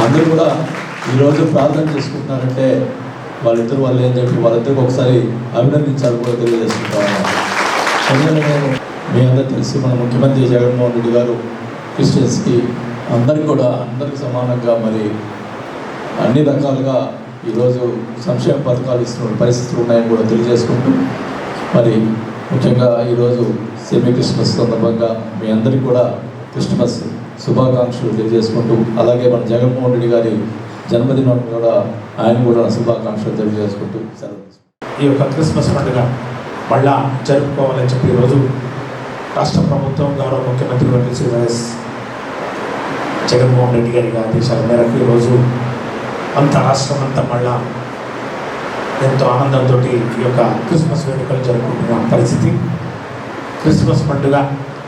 అందరూ కూడా ఈరోజు ప్రార్థన చేసుకుంటున్నారంటే వాళ్ళిద్దరు వాళ్ళు ఏం చెప్పి వాళ్ళిద్దరికి ఒకసారి అభినందించాలని కూడా తెలియజేసుకుంటా ఉన్నా. ఎందుకంటే నేను మీ అందరూ తెలిసి మన ముఖ్యమంత్రి జగన్మోహన్ రెడ్డి గారు క్రిస్టియన్స్కి అందరికీ సమానంగా మరి అన్ని రకాలుగా ఈరోజు సంక్షేమ పథకాలు ఇస్తున్న పరిస్థితులు ఉన్నాయని కూడా తెలియజేసుకుంటూ మరి ముఖ్యంగా ఈరోజు సెమీ క్రిస్మస్ సందర్భంగా మీ అందరికీ కూడా క్రిస్మస్ శుభాకాంక్షలు తెలియజేసుకుంటూ అలాగే మన జగన్మోహన్ రెడ్డి గారి జన్మదినం కూడా ఆయన కూడా శుభాకాంక్షలు తెలియజేసుకుంటూ ఈ యొక్క క్రిస్మస్ పండుగ మళ్ళా జరుపుకోవాలని చెప్పి ఈరోజు రాష్ట్ర ప్రభుత్వం గౌరవ ముఖ్యమంత్రి వర్యులు శ్రీ వైఎస్ జగన్మోహన్ రెడ్డి గారి ఆదేశాల మేరకు ఈరోజు అంత రాష్ట్రం అంతా మళ్ళా ఎంతో ఆనందంతో ఈ యొక్క క్రిస్మస్ వేడుకలు జరుపుకుంటున్న పరిస్థితి. క్రిస్మస్ పండుగ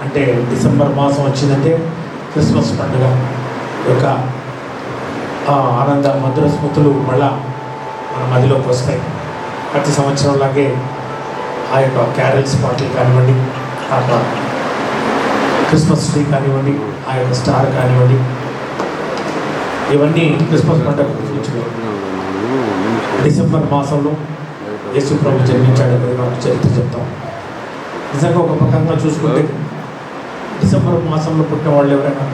అంటే డిసెంబర్ మాసం వచ్చిందంటే క్రిస్మస్ పండుగ యొక్క ఆనంద మధుర స్మృతులు మళ్ళా మన మదిలోకి వస్తాయి. ప్రతి సంవత్సరంలాగే ఆ యొక్క క్యారల్స్ పాటలు కానివ్వండి, ఆ క్రిస్మస్ ట్రీ కానివ్వండి, ఆ యొక్క స్టార్ కానివ్వండి, ఇవన్నీ క్రిస్మస్ పండుగ డిసెంబర్ మాసంలో యేసు ప్రభు జన్మించాడని మనం చరిత్ర చెప్తాం. నిజంగా ఒక పక్కగా చూసుకుంటే డిసెంబర్ మాసంలో పుట్టిన వాళ్ళు ఎవరైనా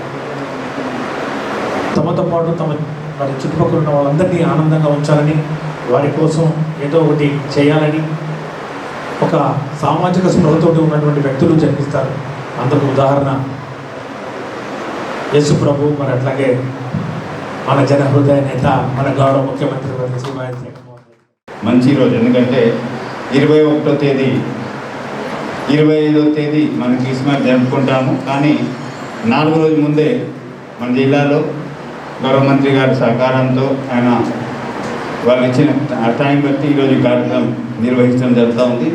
తమతో పాటు వారి చుట్టుపక్కల ఉన్న వాళ్ళందరినీ ఆనందంగా ఉంచాలని, వారి కోసం ఏదో ఒకటి చేయాలని ఒక సామాజిక స్పృహతో ఉన్నటువంటి వ్యక్తులు జన్మిస్తారు. అందుకు ఉదాహరణ యేసు ప్రభు. మరి అట్లాగే మన జన హృదయ నేత మన గౌరవ ముఖ్యమంత్రి శ్రీ వైఎస్ జగన్మోహన్ రెడ్డి. మంచి రోజు, ఎందుకంటే 21వ తేదీ 25వ తేదీ మనం క్రిస్మస్ జరుపుకుంటాము. కానీ 4 రోజుల ముందే మన జిల్లాలో గౌరవ మంత్రి గారి సహకారంతో ఆయన వాళ్ళు ఇచ్చిన టైం బట్టి ఈరోజు ఈ కార్యక్రమం నిర్వహించడం జరుగుతూ ఉంది.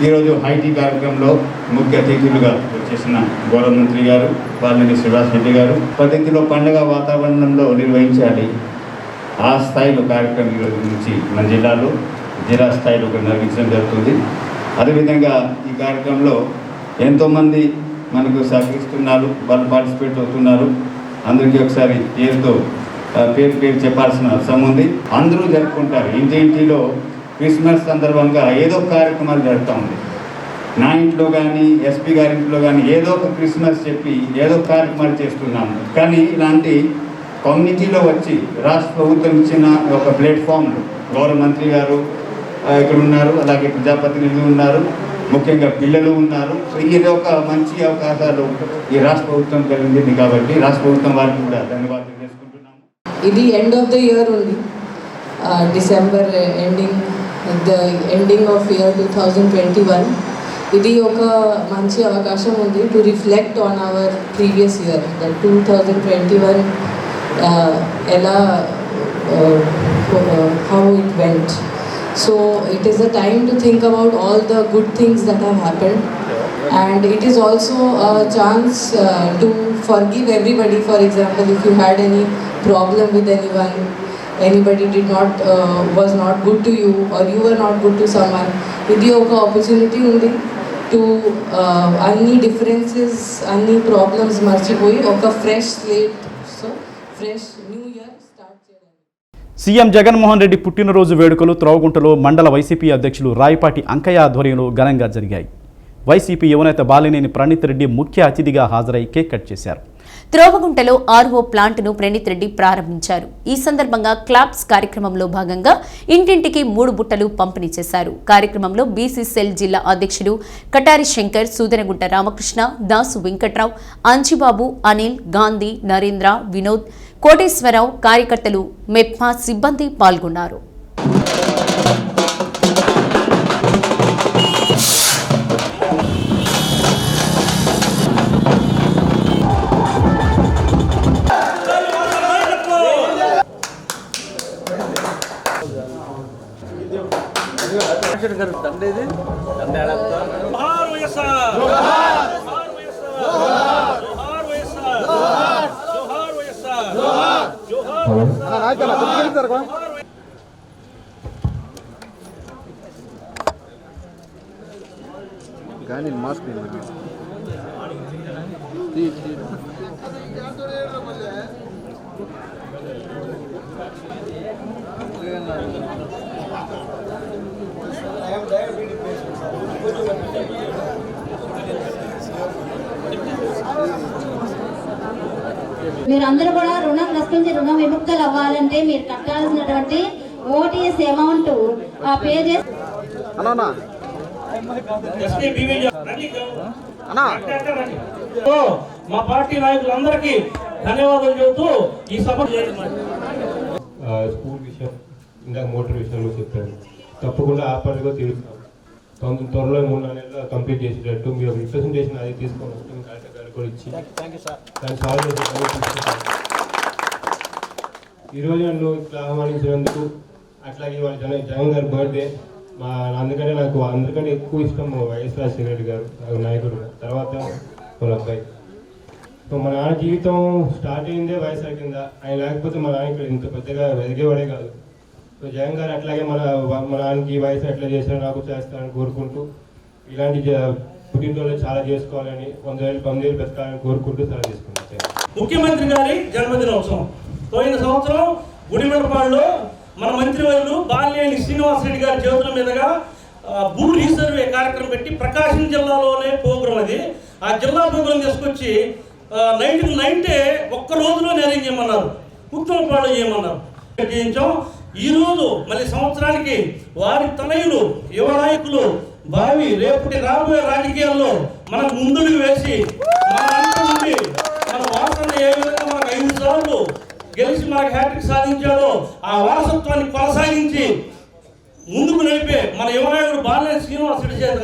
ఈరోజు ఐటీ కార్యక్రమంలో ముఖ్య అతిథులుగా వచ్చేసిన గౌరవ మంత్రి గారు బాలినేని శ్రీనివాస్ రెడ్డి గారు పద్ధతిలో పండుగ వాతావరణంలో నిర్వహించాలి. ఆ స్థాయిలో కార్యక్రమం ఈరోజు నుంచి మన జిల్లా స్థాయిలో నిర్వహించడం జరుగుతుంది. అదేవిధంగా ఈ కార్యక్రమంలో ఎంతోమంది మనకు సహకరిస్తున్నారు, వాళ్ళు పార్టిసిపేట్ అవుతున్నారు. అందరికీ ఒకసారి పేరు చెప్పాల్సిన అవసరం ఉంది. అందరూ జరుపుకుంటారు. ఇంటింటిలో క్రిస్మస్ సందర్భంగా ఏదో కార్యక్రమాలు జరుగుతూ ఉంది. నా ఇంట్లో కానీ ఎస్పీ గారి ఇంట్లో కానీ ఏదో ఒక క్రిస్మస్ చెప్పి ఏదో కార్యక్రమాలు చేస్తున్నాము. కానీ ఇలాంటి కమ్యూనిటీలో వచ్చి రాష్ట్ర ప్రభుత్వం ఇచ్చిన ఒక ప్లాట్ఫామ్లో గౌరవ మంత్రి గారు ఇక్కడ ఉన్నారు, అలాగే ప్రజాప్రతినిధులు ఉన్నారు, ముఖ్యంగా పిల్లలు ఉన్నారు. సో ఇది ఒక మంచి అవకాశాలు ఈ రాష్ట్ర ప్రభుత్వం కలిగింది కాబట్టి రాష్ట్ర ప్రభుత్వం వారికి కూడా ధన్యవాదాలు చేసుకుంటున్నాము. ఇది ఎండ్ ఆఫ్ ద ఇయర్ ఉంది, డిసెంబర్ ఎండింగ్ ఆఫ్ ఇయర్ 2021. ఇది ఒక మంచి అవకాశం ఉంది to reflect on our previous year, that 2021 ఎలా how it went. So it is a time to think about all the good things that have happened, and it is also a chance to forgive everybody. For example, if you had any problem with anyone, anybody was not good to you, or you were not good to someone, idi oka opportunity undi to anni differences, anni problems marchipoyi oka fresh slate, so fresh new year start. CM Jaganmohan Reddy పుట్టినరోజు వేడుకలు త్రోవగుంటలో మండల YCP అధ్యక్షులు రాయపాటి అంకయ్య ఆధ్వర్యంలో ఘనంగా జరిగాయి. YCP యువనేత బాలినేని ప్రణీత్ రెడ్డి ముఖ్య అతిథిగా హాజరై కేక్ కట్ చేశారు. త్రోవగుంటలో ఆర్ఓ ప్లాంట్ను ప్రణీత్ రెడ్డి ప్రారంభించారు. ఈ సందర్భంగా క్లాప్స్ కార్యక్రమంలో భాగంగా ఇంటింటికి 3 బుట్టలు పంపిణీ చేశారు. కార్యక్రమంలో బీసీ సెల్ జిల్లా అధ్యక్షులు కటారి శంకర్, సూదనగుంట రామకృష్ణ, దాసు వెంకట్రావు, అంచిబాబు, అనిల్, గాంధీ, నరేంద్ర, వినోద్, కోటేశ్వరరావు, కార్యకర్తలు, మెప్మా సిబ్బంది పాల్గొన్నారు. కానీ మాస్క్ మీరందరూ కూడా రుణం నష్టించి రుణ విముక్తులు అవ్వాలంటే మీరు కట్టాల్సినటువంటి ఓటీఎస్ అమౌంట్ పే చేసి మా పార్టీ నాయకులందరికీ ధన్యవాదాలు చెబుతూ ఈ సభ స్కూల్ విషయం ఇందాక మోటార్ విషయంలో చెప్పాను, తప్పకుండా ఆ పనిగా తీరుస్తాం. త్వరలో 3-4 నెలలు కంప్లీట్ చేసేటట్టు మీరు రిప్రజెంటేషన్ అది తీసుకొని వస్తుంది కలెక్టర్ గారు కూడా ఇచ్చి దాన్ని సాల్వ్ చేసి ఈరోజు నన్ను ఇట్లా ఆహ్వానించినందుకు, అట్లాగే వాళ్ళ జగన్ గారి బర్త్డే అందుకనే నాకు అందరికంటే ఎక్కువ ఇష్టం వైఎస్ రాజశేఖర రెడ్డి గారు నాయకుడు, తర్వాత వాళ్ళ అబ్బాయి. సో మా నాన్న జీవితం స్టార్ట్ అయిందే వైఎస్ఆర్ కింద. ఆయన లేకపోతే మా నాన్న ఇక్కడ ఇంత పెద్దగా ఎదిగేవాడే కాదు. సో జగన్ గారు అట్లాగే మన నాన్నకి ఈ వయసు ఎట్లా చేశారో నాకు చేస్తారని కోరుకుంటూ, ఇలాంటి పుట్టినరోజు చాలా చేసుకోవాలని 100 ఏళ్ళు బతకాలని కోరుకుంటూ చాలా చేసుకుంటాం. ముఖ్యమంత్రి గారి జన్మదినోత్సవం పోయిన సంవత్సరం గుడిమెడపాడులో మన మంత్రివర్యులు బాలినేని శ్రీనివాసరెడ్డి గారి చేతుల మీదుగా భూ రీసర్వే కార్యక్రమం పెట్టి ప్రకాశం జిల్లాలోనే ప్రోగ్రాం అది. ఆ జిల్లా ప్రోగ్రాం తీసుకొచ్చి 1990 ఒక్క రోజులో నేరం చేయమన్నారు, గుడిమెడపాడులో చేయమన్నారు, చేయించాం. ఈరోజు మళ్ళీ సంవత్సరానికి వారి తనయులు యువ నాయకులు రేపటి రాబోయే రాజకీయాల్లో మనకు ముందుకు వేసి మన వాసన ఏ విధంగా మనకు 5 సార్లు గెలిచి మనకు హ్యాట్రిక్ సాధించాడో ఆ వారసత్వాన్ని కొనసాగించి ముందుకు నడిపే మన యువనాయకుడు బాలినేని శ్రీనివాసరెడ్డి చేత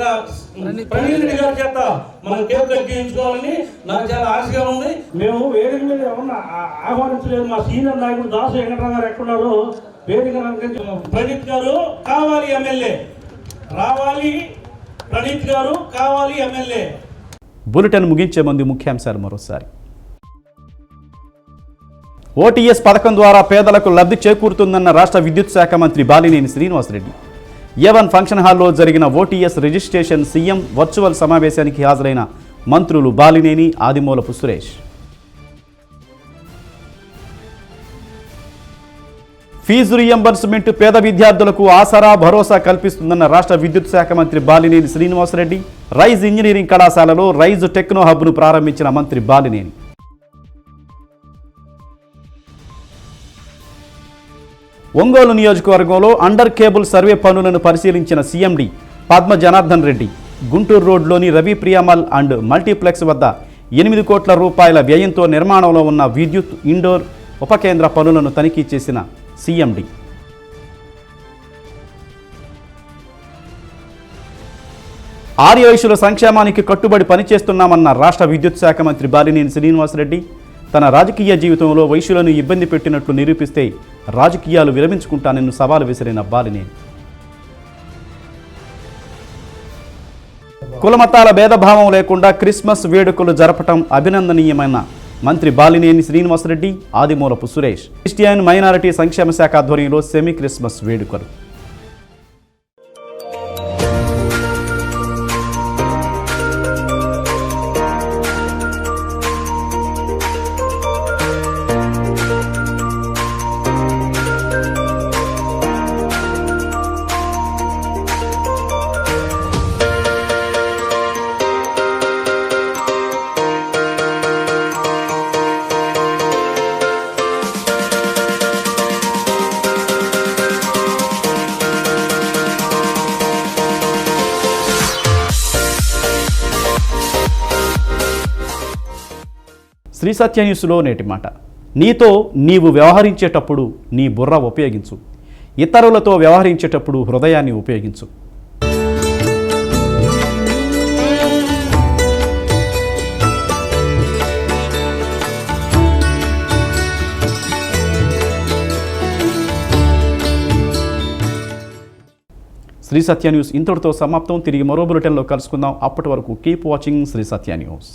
ప్రణీత్ రెడ్డి గారి చేత మనం కేక్ కట్ చేయించుకోవాలని నాకు చాలా ఆశగా ఉంది. మేము వేదిక మీద ఏమన్నా ఆహ్వానించలేదు. మా సీనియర్ నాయకుడు దాసు వెంకటరావు గారు ఎక్కడున్నారో వేదిక ప్రణీత్ గారు కావాలి ఎమ్మెల్యే రావాలి, ప్రణీత్ గారు కావాలి ఎమ్మెల్యే. బులెటిన్ ముగించే ముందు ముఖ్యాంశాలు మరోసారి. ఓటీఎస్ పథకం ద్వారా పేదలకు లబ్ధి చేకూరుతుందన్న రాష్ట్ర విద్యుత్ శాఖ మంత్రి బాలినేని శ్రీనివాసరెడ్డి. ఏ1 ఫంక్షన్ హాల్లో జరిగిన ఓటీఎస్ రిజిస్ట్రేషన్ సీఎం వర్చువల్ సమావేశానికి హాజరైన మంత్రులు బాలినేని, ఆదిమూలపు సురేష్. ఫీజు రియంబర్స్మెంట్ పేద విద్యార్థులకు ఆసరా భరోసా కల్పిస్తుందన్న రాష్ట్ర విద్యుత్ శాఖ మంత్రి బాలినేని శ్రీనివాసరెడ్డి. రైజ్ ఇంజనీరింగ్ కళాశాలలో రైజ్ టెక్నో హబ్ను ప్రారంభించిన మంత్రి బాలినేని. ఒంగోలు నియోజకవర్గంలో అండర్ కేబుల్ సర్వే పనులను పరిశీలించిన సీఎండి పద్మ జనార్దన్ రెడ్డి. గుంటూరు రోడ్లోని రవి ప్రియామల్ అండ్ మల్టీప్లెక్స్ వద్ద 8 కోట్ల రూపాయల వ్యయంతో నిర్మాణంలో ఉన్న విద్యుత్ ఇండోర్ ఉపకేంద్ర పనులను తనిఖీ చేసిన సీఎండి. ఆర్యవైశ్యుల సంక్షేమానికి కట్టుబడి పనిచేస్తున్నామన్న రాష్ట్ర విద్యుత్ శాఖ మంత్రి బాలినేని శ్రీనివాసరెడ్డి. తన రాజకీయ జీవితంలో వైశ్యులను ఇబ్బంది పెట్టినట్లు నిరూపిస్తే రాజకీయాలు విరమించుకుంటానని సవాలు విసిరిన బాలినేని. కులమతాల భేదభావం లేకుండా క్రిస్మస్ వేడుకలు జరపటం అభినందనీయమైన మంత్రి బాలినేని శ్రీనివాసరెడ్డి, ఆదిమూలపు సురేష్. క్రిస్టియన్ మైనారిటీ సంక్షేమ శాఖ ఆధ్వర్యంలో సెమీ క్రిస్మస్ వేడుకలు. శ్రీ సత్య న్యూస్లో నేటి మాట. నీతో నీవు వ్యవహరించేటప్పుడు నీ బుర్ర ఉపయోగించు, ఇతరులతో వ్యవహరించేటప్పుడు హృదయాన్ని ఉపయోగించు. శ్రీ సత్య న్యూస్ ఇంతటితో సమాప్తం. తిరిగి మరో బులెటిన్లో కలుసుకుందాం. అప్పటి వరకు కీప్ వాచింగ్ శ్రీ సత్య న్యూస్.